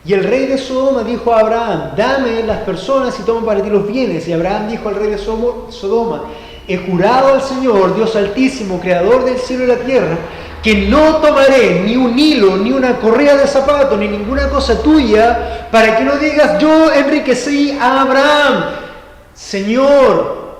Y el rey de Sodoma dijo a Abraham: dame las personas y toma para ti los bienes. Y Abraham dijo al rey de Sodoma: he jurado al Señor, Dios Altísimo, creador del cielo y la tierra, que no tomaré ni un hilo, ni una correa de zapato, ni ninguna cosa tuya, para que no digas: yo enriquecí a Abraham. Señor,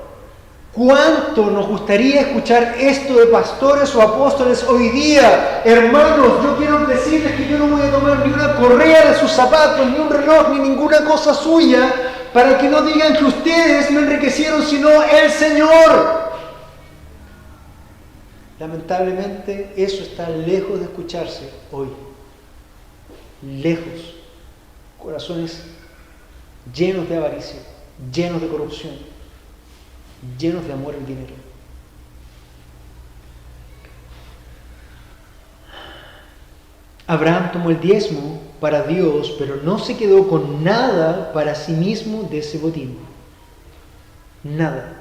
¿Cuánto nos gustaría escuchar esto de pastores o apóstoles hoy día? Hermanos, yo quiero decirles que yo no voy a tomar ni una correa de sus zapatos, ni un reloj, ni ninguna cosa suya, para que no digan que ustedes me enriquecieron, sino el Señor. Lamentablemente, eso está lejos de escucharse hoy. Lejos. Corazones llenos de avaricia, llenos de corrupción, llenos de amor al dinero. Abraham tomó el diezmo para Dios, pero no se quedó con nada para sí mismo de ese botín. Nada.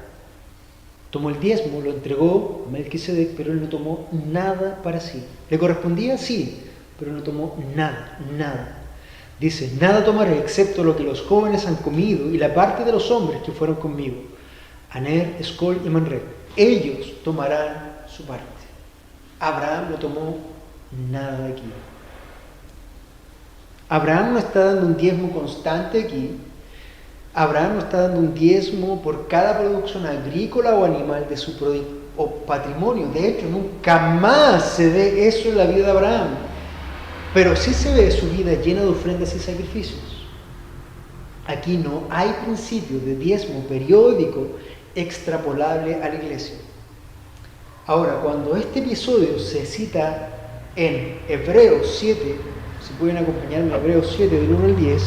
Tomó el diezmo, lo entregó a Melquisedec, pero él no tomó nada para sí. ¿Le correspondía? Sí, pero no tomó nada, nada. Dice, nada tomaré excepto lo que los jóvenes han comido y la parte de los hombres que fueron conmigo. Aner, Escol y Manré. Ellos tomarán su parte. Abraham no tomó nada de aquí. Abraham no está dando un diezmo constante aquí. Abraham no está dando un diezmo por cada producción agrícola o animal de su patrimonio. De hecho, nunca más se ve eso en la vida de Abraham. Pero sí se ve su vida llena de ofrendas y sacrificios. Aquí no hay principio de diezmo periódico extrapolable a la iglesia. Ahora, cuando este episodio se cita en Hebreos 7, si pueden acompañarme a Hebreos 7 del 1 al 10,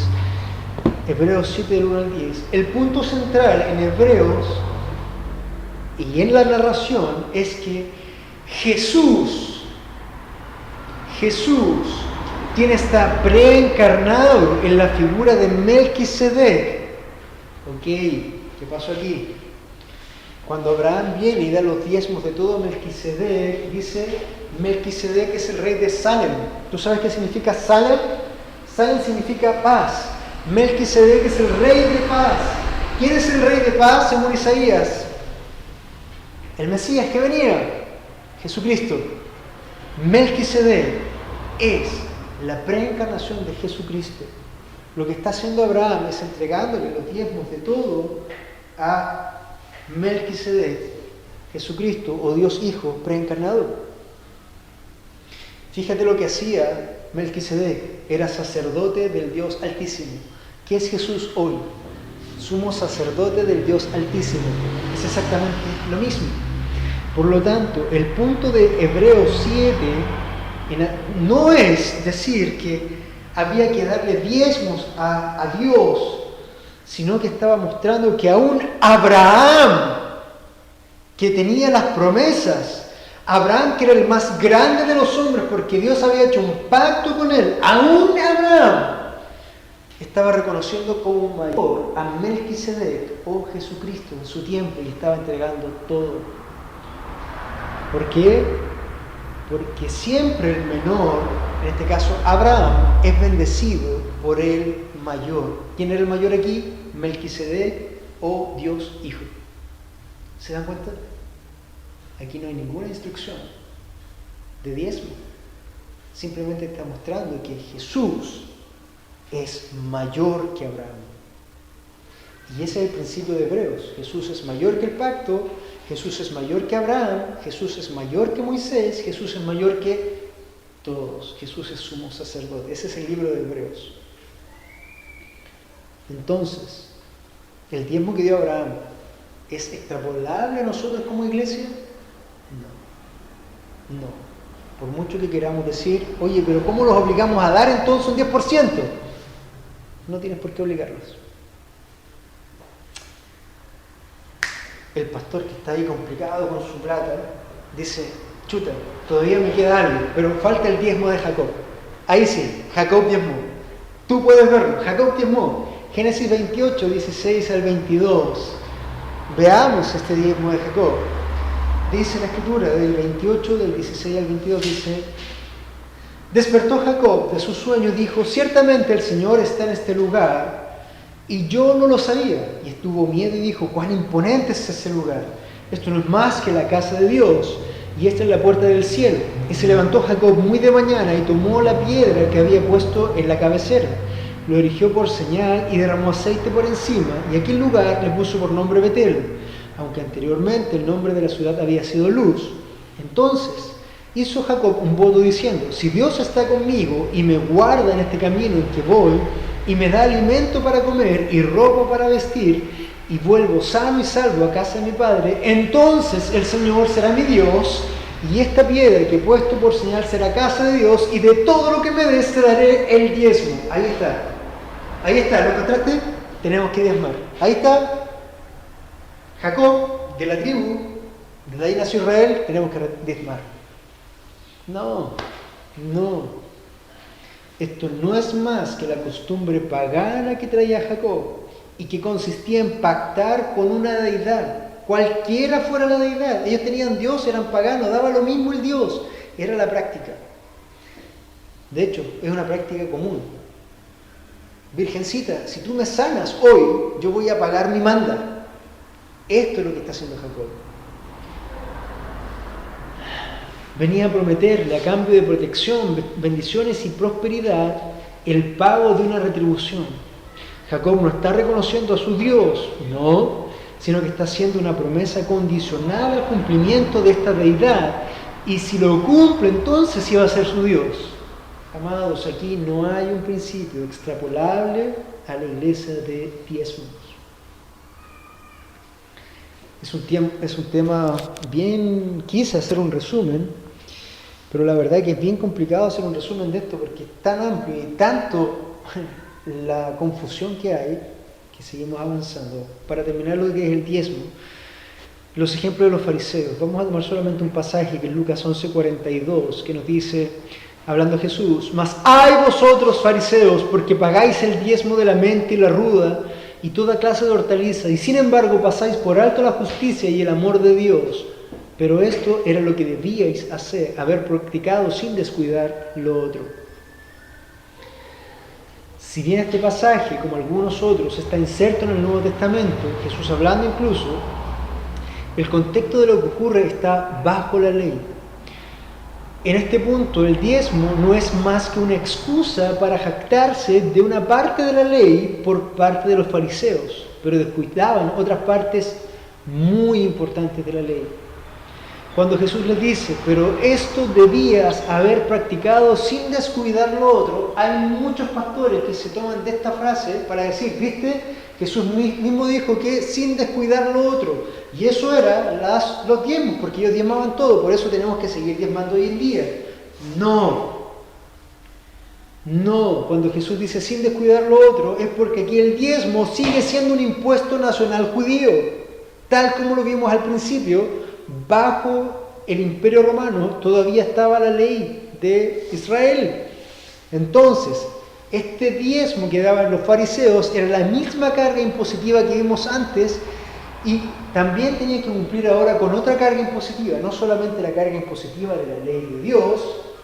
Hebreos 7 del 1 al 10, el punto central en Hebreos y en la narración es que Jesús está preencarnado en la figura de Melquisedec. Ok, ¿qué pasó aquí? Cuando Abraham viene y da los diezmos de todo Melquisedec, dice, Melquisedec es el rey de Salem. ¿Tú sabes qué significa Salem? Salem significa paz. Melquisedec es el rey de paz. ¿Quién es el rey de paz según Isaías? El Mesías que venía, Jesucristo. Melquisedec es la preencarnación de Jesucristo. Lo que está haciendo Abraham es entregándole los diezmos de todo a Melquisedec, Jesucristo o Dios Hijo preencarnado. Fíjate lo que hacía Melquisedec, era sacerdote del Dios Altísimo. ¿Qué es Jesús hoy? Sumo sacerdote del Dios Altísimo. Es exactamente lo mismo. Por lo tanto, el punto de Hebreos 7 no es decir que había que darle diezmos a Dios, sino que estaba mostrando que aún Abraham, que tenía las promesas, Abraham, que era el más grande de los hombres porque Dios había hecho un pacto con él, aún Abraham estaba reconociendo como mayor a Melquisedec o Jesucristo en su tiempo y estaba entregando todo. ¿Por qué? Porque siempre el menor, en este caso Abraham, es bendecido por el mayor. ¿Quién era el mayor aquí? Melquisedec o Dios Hijo. ¿Se dan cuenta? Aquí no hay ninguna instrucción de diezmo. Simplemente está mostrando que Jesús es mayor que Abraham. Y ese es el principio de Hebreos. Jesús es mayor que el pacto, Jesús es mayor que Abraham, Jesús es mayor que Moisés, Jesús es mayor que todos. Jesús es sumo sacerdote. Ese es el libro de Hebreos. Entonces, ¿el diezmo que dio Abraham es extrapolable a nosotros como iglesia? No. Por mucho que queramos decir, oye, pero ¿cómo los obligamos a dar entonces un 10%? No tienes por qué obligarlos. El pastor que está ahí complicado con su plata dice, chuta, todavía me queda algo, pero falta el diezmo de Jacob. Ahí sí, Jacob diezmó. Tú puedes verlo, Jacob diezmó. Génesis 28, 16 al 22. Veamos este diezmo de Jacob. Dice la escritura del 28, del 16 al 22, dice, despertó Jacob de su sueño y dijo, ciertamente el Señor está en este lugar, y yo no lo sabía. Y tuvo miedo y dijo, cuán imponente es ese lugar. Esto no es más que la casa de Dios, y esta es la puerta del cielo. Y se levantó Jacob muy de mañana y tomó la piedra que había puesto en la cabecera, lo erigió por señal y derramó aceite por encima, y aquel lugar le puso por nombre Betel, aunque anteriormente el nombre de la ciudad había sido Luz. Entonces hizo Jacob un voto diciendo: si Dios está conmigo y me guarda en este camino en que voy, y me da alimento para comer y ropa para vestir, y vuelvo sano y salvo a casa de mi padre, entonces el Señor será mi Dios, y esta piedra que he puesto por señal será casa de Dios, y de todo lo que me des te daré el diezmo. Ahí está, ¿lo encontraste? Tenemos que diezmar. Ahí está, Jacob, de la tribu, de ahí nació Israel, tenemos que diezmar. No. Esto no es más que la costumbre pagana que traía Jacob y que consistía en pactar con una deidad, cualquiera fuera la deidad. Ellos tenían Dios, eran paganos, daba lo mismo el Dios. Era la práctica. De hecho, es una práctica común. Virgencita, si tú me sanas hoy, yo voy a pagar mi manda. Esto es lo que está haciendo Jacob. Venía a prometerle, a cambio de protección, bendiciones y prosperidad, el pago de una retribución. Jacob no está reconociendo a su Dios, no, sino que está haciendo una promesa condicional al cumplimiento de esta deidad. Y si lo cumple, entonces sí va a ser su Dios. Amados, aquí no hay un principio extrapolable a la iglesia de diezmos. Es un tema bien, quise hacer un resumen, pero la verdad es que es bien complicado hacer un resumen de esto porque es tan amplio y tanto la confusión que hay que seguimos avanzando. Para terminar lo que es el diezmo, los ejemplos de los fariseos. Vamos a tomar solamente un pasaje que es Lucas 11:42, que nos dice, hablando Jesús: mas ¡ay vosotros fariseos, porque pagáis el diezmo de la menta y la ruda y toda clase de hortaliza, y sin embargo pasáis por alto la justicia y el amor de Dios? Pero esto era lo que debíais hacer, haber practicado sin descuidar lo otro. Si bien este pasaje, como algunos otros, está inserto en el Nuevo Testamento, Jesús hablando incluso, el contexto de lo que ocurre está bajo la ley. En este punto, el diezmo no es más que una excusa para jactarse de una parte de la ley por parte de los fariseos, pero descuidaban otras partes muy importantes de la ley. Cuando Jesús les dice, pero esto debías haber practicado sin descuidar lo otro, hay muchos pastores que se toman de esta frase para decir, ¿viste? Jesús mismo dijo que sin descuidar lo otro. Y eso era los diezmos, porque ellos diezmaban todo, por eso tenemos que seguir diezmando hoy en día. No, cuando Jesús dice sin descuidar lo otro, es porque aquí el diezmo sigue siendo un impuesto nacional judío, tal como lo vimos al principio. Bajo el Imperio Romano todavía estaba la ley de Israel. Entonces, este diezmo que daban los fariseos era la misma carga impositiva que vimos antes y también tenía que cumplir ahora con otra carga impositiva, no solamente la carga impositiva de la ley de Dios,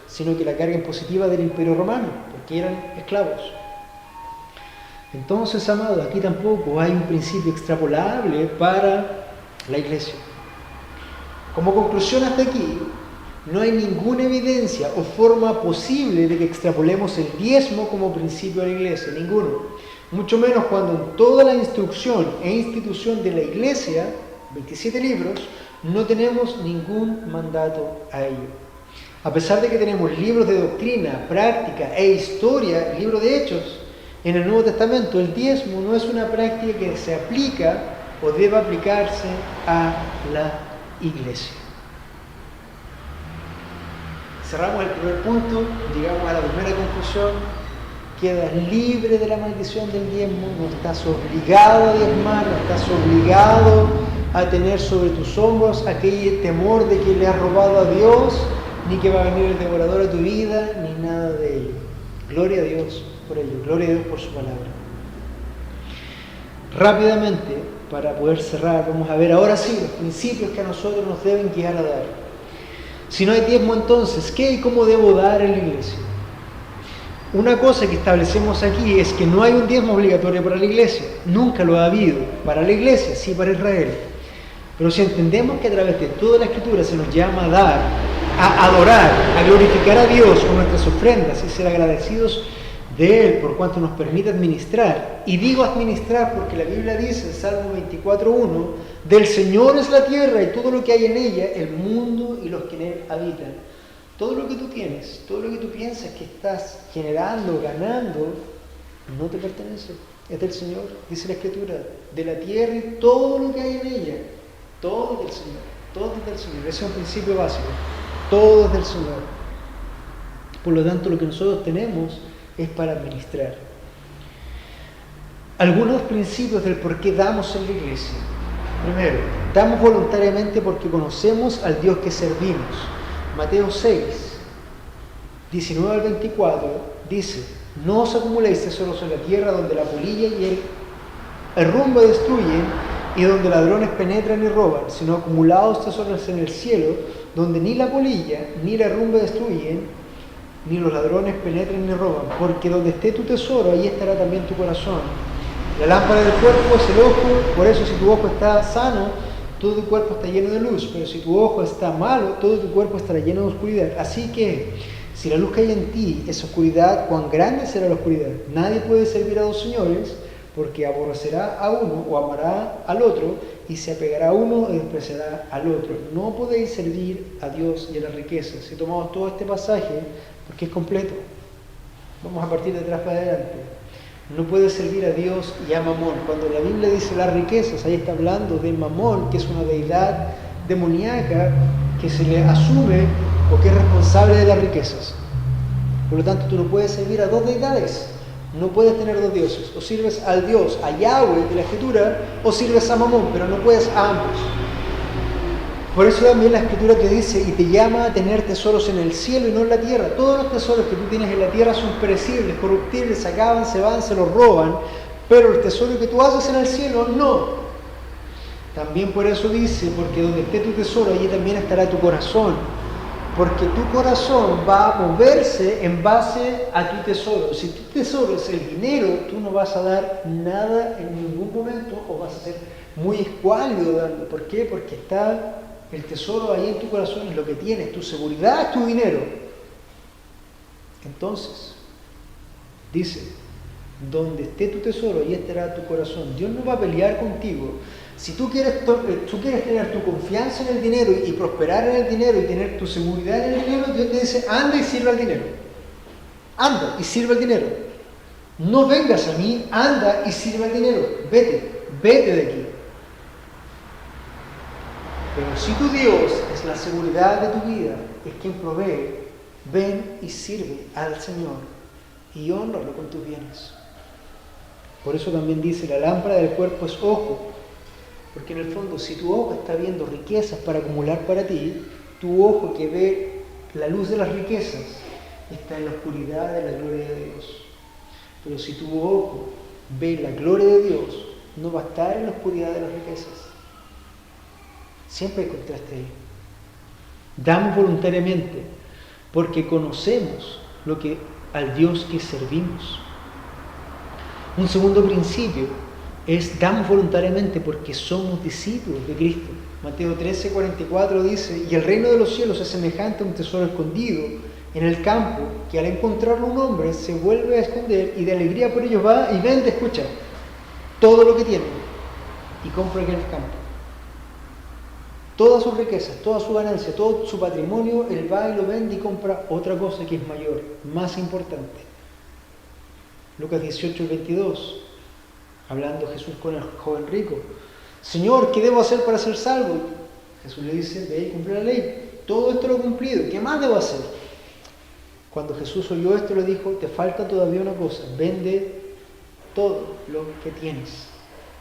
sino que la carga impositiva del Imperio Romano, porque eran esclavos. Entonces, amados, aquí tampoco hay un principio extrapolable para la iglesia. Como conclusión hasta aquí, no hay ninguna evidencia o forma posible de que extrapolemos el diezmo como principio de la iglesia, ninguno. Mucho menos cuando en toda la instrucción e institución de la iglesia, 27 libros, no tenemos ningún mandato a ello. A pesar de que tenemos libros de doctrina, práctica e historia, el libro de Hechos, en el Nuevo Testamento, el diezmo no es una práctica que se aplica o deba aplicarse a la iglesia. Cerramos el primer punto, llegamos a la primera conclusión: quedas libre de la maldición del diezmo, no estás obligado a diezmar, no estás obligado a tener sobre tus hombros aquel temor de que le has robado a Dios, ni que va a venir el devorador a tu vida, ni nada de ello. Gloria a Dios por ello, gloria a Dios por su palabra. Rápidamente, para poder cerrar, vamos a ver ahora sí los principios que a nosotros nos deben guiar a dar. Si no hay diezmo, entonces, ¿qué y cómo debo dar en la iglesia? Una cosa que establecemos aquí es que no hay un diezmo obligatorio para la iglesia. Nunca lo ha habido para la iglesia, sí para Israel. Pero si entendemos que a través de toda la Escritura se nos llama a dar, a adorar, a glorificar a Dios con nuestras ofrendas y ser agradecidos de Él por cuanto nos permite administrar. Y digo administrar porque la Biblia dice en Salmo 24:1, del Señor es la tierra y todo lo que hay en ella, el mundo y los que en Él habitan. Todo lo que tú tienes, todo lo que tú piensas que estás generando, ganando, no te pertenece, es del Señor. Dice la Escritura, de la tierra y todo lo que hay en ella, todo es del Señor, todo es del Señor. Ese es un principio básico, todo es del Señor. Por lo tanto, lo que nosotros tenemos es para administrar. Algunos principios del por qué damos en la iglesia. Primero, damos voluntariamente porque conocemos al Dios que servimos. Mateo 6, 19 al 24, dice, no os acumuléis tesoros en la tierra donde la polilla y el rumbo destruyen y donde ladrones penetran y roban, sino acumulaos tesoros en el cielo, donde ni la polilla ni la rumba destruyen, ni los ladrones penetran ni roban, porque donde esté tu tesoro, ahí estará también tu corazón. La lámpara del cuerpo es el ojo, por eso si tu ojo está sano, todo tu cuerpo está lleno de luz, pero si tu ojo está malo, todo tu cuerpo estará lleno de oscuridad. Así que, si la luz que hay en ti es oscuridad, ¿cuán grande será la oscuridad? Nadie puede servir a dos señores, porque aborrecerá a uno o amará al otro, y se apegará a uno y despreciará al otro. No podéis servir a Dios y a las riquezas. Si tomamos todo este pasaje, porque es completo, vamos a partir de atrás para adelante. No puedes servir a Dios y a Mamón. Cuando la Biblia dice las riquezas, ahí está hablando de Mamón, que es una deidad demoníaca que se le asume o que es responsable de las riquezas. Por lo tanto, tú no puedes servir a dos deidades. No puedes tener dos dioses. O sirves al Dios, a Yahweh de la Escritura, o sirves a Mamón, pero no puedes a ambos. Por eso también la Escritura te dice y te llama a tener tesoros en el cielo y no en la tierra. Todos los tesoros que tú tienes en la tierra son perecibles, corruptibles, se acaban, se van, se los roban, pero el tesoro que tú haces en el cielo, no. También por eso dice, porque donde esté tu tesoro, allí también estará tu corazón. Porque tu corazón va a moverse en base a tu tesoro. Si tu tesoro es el dinero, tú no vas a dar nada en ningún momento o vas a ser muy escuálido dando. ¿Por qué? Porque está el tesoro ahí en tu corazón, es lo que tienes, tu seguridad es tu dinero. Entonces, dice, donde esté tu tesoro, ahí estará tu corazón. Dios no va a pelear contigo. Si tú quieres tener tu confianza en el dinero y prosperar en el dinero y tener tu seguridad en el dinero, Dios te dice, anda y sirve al dinero. Anda y sirve al dinero. No vengas a mí, anda y sirve al dinero. Vete de aquí. Pero si tu Dios es la seguridad de tu vida, es quien provee, ven y sirve al Señor y hónralo con tus bienes. Por eso también dice, la lámpara del cuerpo es ojo, porque en el fondo si tu ojo está viendo riquezas para acumular para ti, tu ojo que ve la luz de las riquezas está en la oscuridad de la gloria de Dios. Pero si tu ojo ve la gloria de Dios, no va a estar en la oscuridad de las riquezas. Siempre hay contraste ahí. Damos voluntariamente porque conocemos al Dios que servimos. Un segundo principio es damos voluntariamente porque somos discípulos de Cristo. Mateo 13:44 dice, y el reino de los cielos es semejante a un tesoro escondido en el campo, que al encontrarlo un hombre se vuelve a esconder y de alegría por ello va y vende, escucha, todo lo que tiene y compra en el campo. Todas sus riquezas, toda su ganancia, todo su patrimonio, él va y lo vende y compra otra cosa que es mayor, más importante. Lucas 18:22, hablando Jesús con el joven rico. Señor, ¿qué debo hacer para ser salvo? Jesús le dice, ve y cumple la ley. Todo esto lo he cumplido, ¿qué más debo hacer? Cuando Jesús oyó esto le dijo, te falta todavía una cosa, vende todo lo que tienes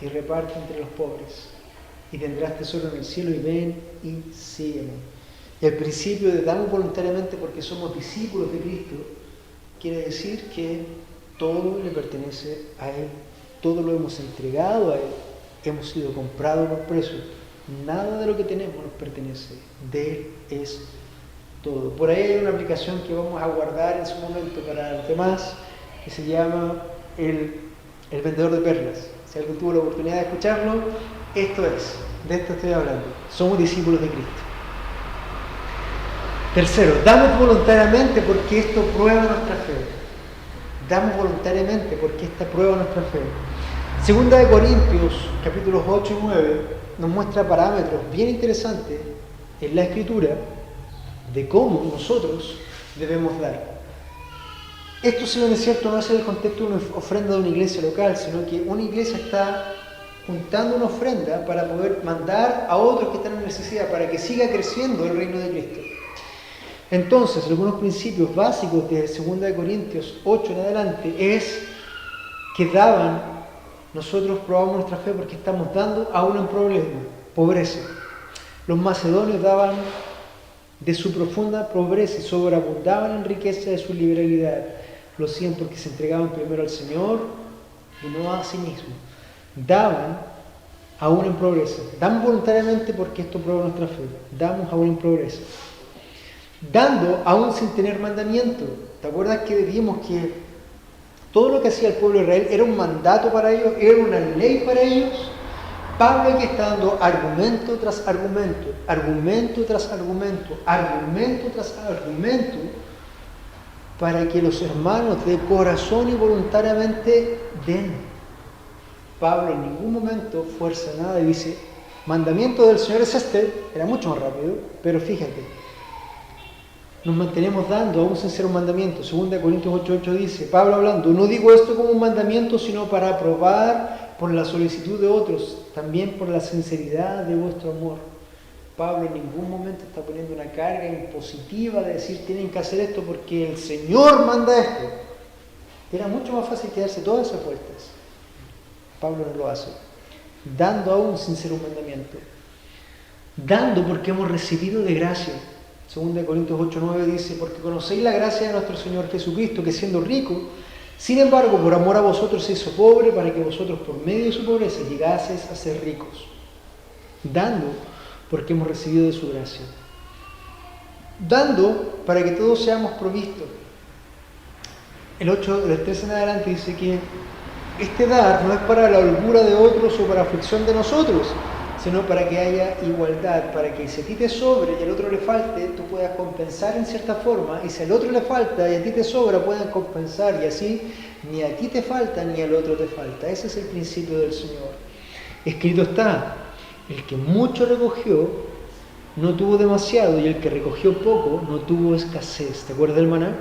y reparte entre los pobres. Y tendrás tesoro en el cielo y ven y sígueme. Y el principio de damos voluntariamente porque somos discípulos de Cristo quiere decir que todo le pertenece a Él, todo lo hemos entregado a Él, hemos sido comprados por precio, nada de lo que tenemos nos pertenece, de Él es todo. Por ahí hay una aplicación que vamos a guardar en su momento para los demás que se llama el vendedor de perlas. Si alguien tuvo la oportunidad de escucharlo, esto es, de esto estoy hablando. Somos discípulos de Cristo. Tercero, damos voluntariamente porque esto prueba nuestra fe. Damos voluntariamente porque esta prueba nuestra fe. Segunda de Corintios, capítulos 8 y 9, nos muestra parámetros bien interesantes en la Escritura de cómo nosotros debemos dar. Esto, si bien es cierto, no es en el contexto de una ofrenda de una iglesia local, sino que una iglesia está juntando una ofrenda para poder mandar a otros que están en necesidad, para que siga creciendo el reino de Cristo. Entonces, algunos principios básicos de 2 de Corintios 8 en adelante es que nosotros probamos nuestra fe porque estamos dando aún en problema, pobreza. Los macedonios daban de su profunda pobreza y sobreabundaban en riqueza de su liberalidad. Lo hacían porque se entregaban primero al Señor y no a sí mismos. Daban aún en pobreza. Damos voluntariamente porque esto prueba nuestra fe. Damos aún en pobreza. Dando aún sin tener mandamiento. ¿Te acuerdas que vimos que todo lo que hacía el pueblo de Israel era un mandato para ellos, era una ley para ellos? Pablo aquí está dando argumento tras argumento, argumento tras argumento, argumento tras argumento, para que los hermanos de corazón y voluntariamente den. Pablo en ningún momento fuerza nada y dice, mandamiento del Señor es este, era mucho más rápido, pero fíjate, nos mantenemos dando aún sin ser un mandamiento. 2 Corintios 8:8 dice, Pablo hablando, no digo esto como un mandamiento, sino para probar por la solicitud de otros, también por la sinceridad de vuestro amor. Pablo en ningún momento está poniendo una carga impositiva de decir tienen que hacer esto porque el Señor manda esto. Era mucho más fácil quedarse todas esas vueltas. Pablo no lo hace. Dando aún sin ser un mandamiento. Dando porque hemos recibido de gracia. 2 Corintios 8:9 dice, porque conocéis la gracia de nuestro Señor Jesucristo, que siendo rico, sin embargo, por amor a vosotros se hizo pobre, para que vosotros por medio de su pobreza llegaseis a ser ricos. Dando porque hemos recibido de su gracia. Dando para que todos seamos provistos. El 13 en adelante dice que este dar no es para la holgura de otros o para aflicción de nosotros, sino para que haya igualdad, para que si a ti te sobre y al otro le falte, tú puedas compensar en cierta forma, y si al otro le falta y a ti te sobra, puedan compensar, y así ni a ti te falta ni al otro te falta. Ese es el principio del Señor. Escrito está, el que mucho recogió no tuvo demasiado, y el que recogió poco no tuvo escasez. ¿Te acuerdas del maná?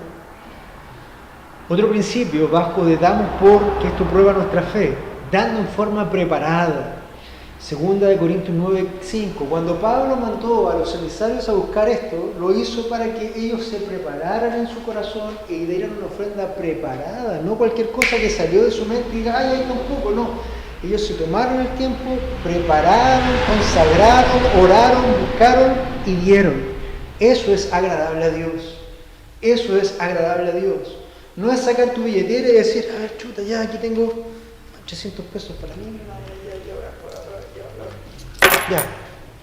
Otro principio bajo de damos porque esto prueba nuestra fe, dando en forma preparada. 2 Corintios 9:5. Cuando Pablo mandó a los emisarios a buscar esto, lo hizo para que ellos se prepararan en su corazón y dieran una ofrenda preparada, no cualquier cosa que salió de su mente y diga, ay, ahí tampoco, no. Ellos se tomaron el tiempo, prepararon, consagraron, oraron, buscaron y dieron. Eso es agradable a Dios. Eso es agradable a Dios. No es sacar tu billetera y decir, a ver, chuta, ya aquí tengo 800 pesos para mí. Ya,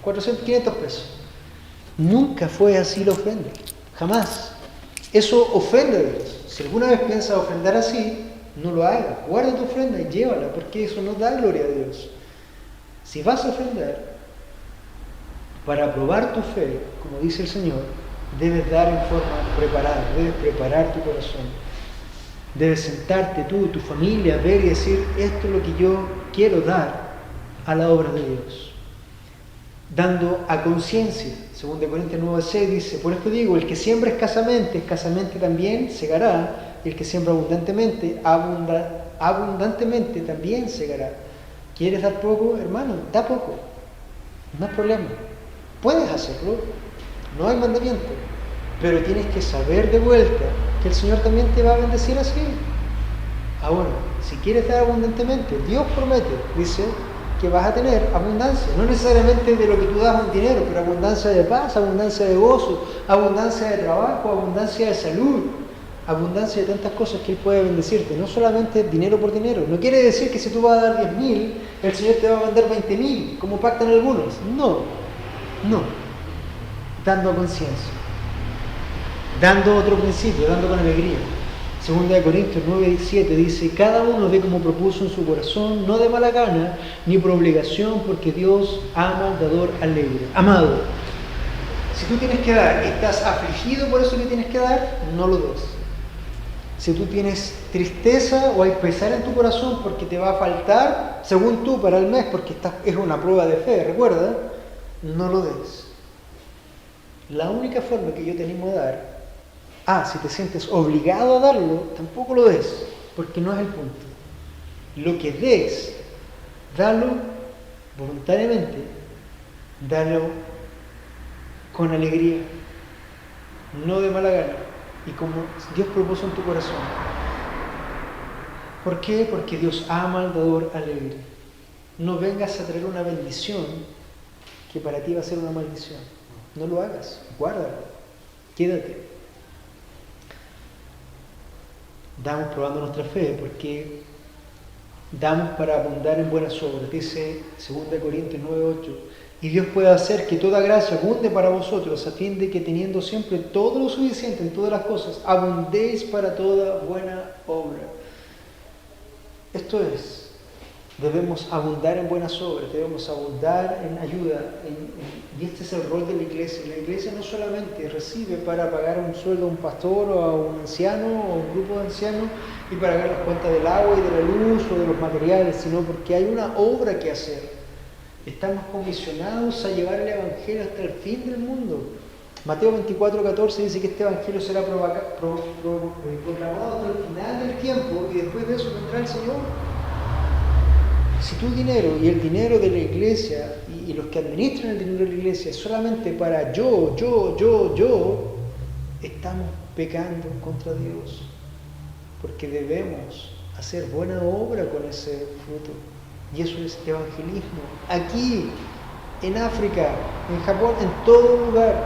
400, 500 pesos. Nunca fue así la ofrenda. Jamás. Eso ofende a Dios. Si alguna vez piensas ofrendar así, no lo hagas. Guarda tu ofrenda y llévala, porque eso no da gloria a Dios. Si vas a ofrendar, para probar tu fe, como dice el Señor, debes dar en forma preparada, debes preparar tu corazón. Debes sentarte tú, tu familia, ver y decir, esto es lo que yo quiero dar a la obra de Dios. Dando a conciencia. 2 Corintios 9:6 dice, por esto digo, el que siembra escasamente también segará, y el que siembra abundantemente también segará. ¿Quieres dar poco, hermano? Da poco. No hay problema. Puedes hacerlo. No hay mandamiento. Pero tienes que saber de vuelta que el Señor también te va a bendecir así. Ahora, si quieres dar abundantemente, Dios promete, dice, que vas a tener abundancia, no necesariamente de lo que tú das en dinero, pero abundancia de paz, abundancia de gozo, abundancia de trabajo, abundancia de salud, abundancia de tantas cosas que Él puede bendecirte, no solamente dinero por dinero. No quiere decir que si tú vas a dar 10.000, el Señor te va a mandar 20.000, como pactan algunos. No, dando a conciencia, dando otro principio, dando con alegría. 2 Corintios 9:7 dice, cada uno ve como propuso en su corazón, no de mala gana, ni por obligación, porque Dios ama al dador alegre. Amado, si tú tienes que dar y estás afligido por eso que tienes que dar, no lo des. Si tú tienes tristeza o hay pesar en tu corazón porque te va a faltar, según tú, para el mes, porque es una prueba de fe, recuerda, no lo des. La única forma que yo te animo a dar, si te sientes obligado a darlo, tampoco lo des, porque no es el punto. Lo que des, dalo voluntariamente, dalo con alegría, no de mala gana, y como Dios propuso en tu corazón. ¿Por qué? Porque Dios ama al dador alegre. No vengas a traer una bendición que para ti va a ser una maldición. No lo hagas, guárdalo, quédate. Damos probando nuestra fe porque damos para abundar en buenas obras, dice 2 Corintios 9:8. Y Dios puede hacer que toda gracia abunde para vosotros, a fin de que teniendo siempre todo lo suficiente en todas las cosas, abundéis para toda buena obra. Esto es, debemos abundar en buenas obras, debemos abundar en ayuda, y este es el rol de la iglesia. La iglesia no solamente recibe para pagar un sueldo a un pastor o a un anciano o a un grupo de ancianos y para pagar las cuentas del agua y de la luz o de los materiales, sino porque hay una obra que hacer. Estamos comisionados a llevar el Evangelio hasta el fin del mundo. Mateo 24:14 dice que este Evangelio será proclamado hasta el final del tiempo y después de eso vendrá el Señor. Si tu dinero y el dinero de la iglesia y los que administran el dinero de la iglesia es solamente para yo, estamos pecando contra Dios. Porque debemos hacer buena obra con ese fruto. Y eso es evangelismo. Aquí, en África, en Japón, en todo lugar.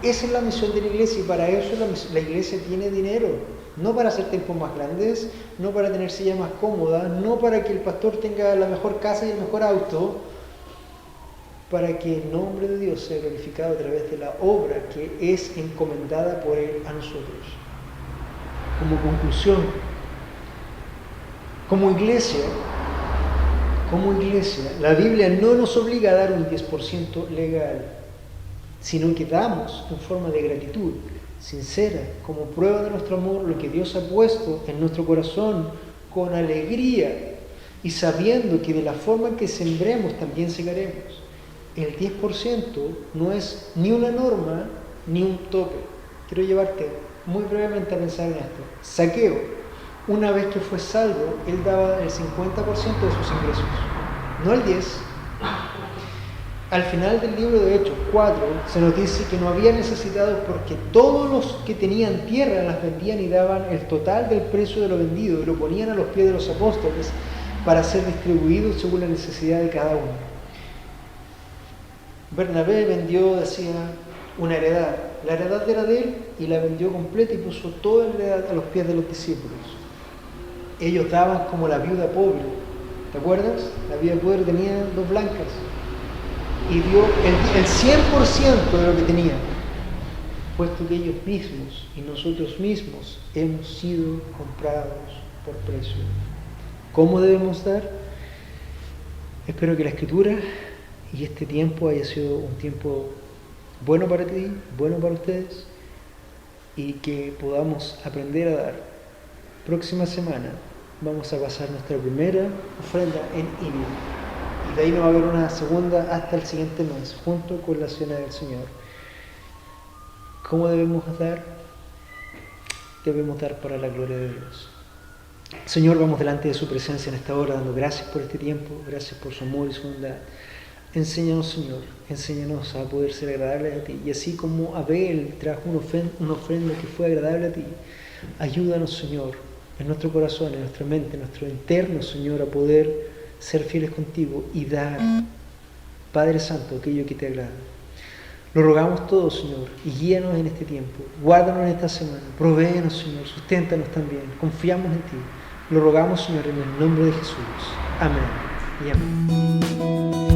Esa es la misión de la iglesia y para eso la iglesia tiene dinero. No para hacer templos más grandes, no para tener sillas más cómodas, no para que el pastor tenga la mejor casa y el mejor auto, para que el nombre de Dios sea glorificado a través de la obra que es encomendada por Él a nosotros. Como conclusión, como iglesia, la Biblia no nos obliga a dar un 10% legal, sino que damos en forma de gratitud sincera, como prueba de nuestro amor, lo que Dios ha puesto en nuestro corazón con alegría y sabiendo que de la forma en que sembremos también segaremos. El 10% no es ni una norma ni un tope. Quiero llevarte muy brevemente a pensar en esto. Zaqueo, una vez que fue salvo, él daba el 50% de sus ingresos, no el 10%. Al final del libro de Hechos 4 se nos dice que no había necesitados porque todos los que tenían tierra las vendían y daban el total del precio de lo vendido y lo ponían a los pies de los apóstoles para ser distribuidos según la necesidad de cada uno. Bernabé vendió, decía, una heredad. La heredad era de él y la vendió completa y puso toda la heredad a los pies de los discípulos. Ellos daban como la viuda pobre. ¿Te acuerdas? La viuda pobre tenía 2 blancas. Y dio el 100% de lo que tenía, puesto que ellos mismos y nosotros mismos hemos sido comprados por precio. ¿Cómo debemos dar? Espero que la Escritura y este tiempo haya sido un tiempo bueno para ti, bueno para ustedes, y que podamos aprender a dar. Próxima semana vamos a pasar nuestra primera ofrenda en India. Y de ahí no va a haber una segunda hasta el siguiente mes, junto con la cena del Señor. ¿Cómo debemos dar? Debemos dar para la gloria de Dios. Señor, vamos delante de su presencia en esta hora, dando gracias por este tiempo, gracias por su amor y su bondad. Enséñanos, Señor, enséñanos a poder ser agradables a ti. Y así como Abel trajo una ofrenda que fue agradable a ti, ayúdanos, Señor, en nuestro corazón, en nuestra mente, en nuestro interno, Señor, a poder ser fieles contigo y dar, Padre Santo, aquello que te agrada. Lo rogamos todos, Señor, y guíanos en este tiempo. Guárdanos en esta semana. Provéenos, Señor, susténtanos también. Confiamos en ti. Lo rogamos, Señor, en el nombre de Jesús. Amén y amén.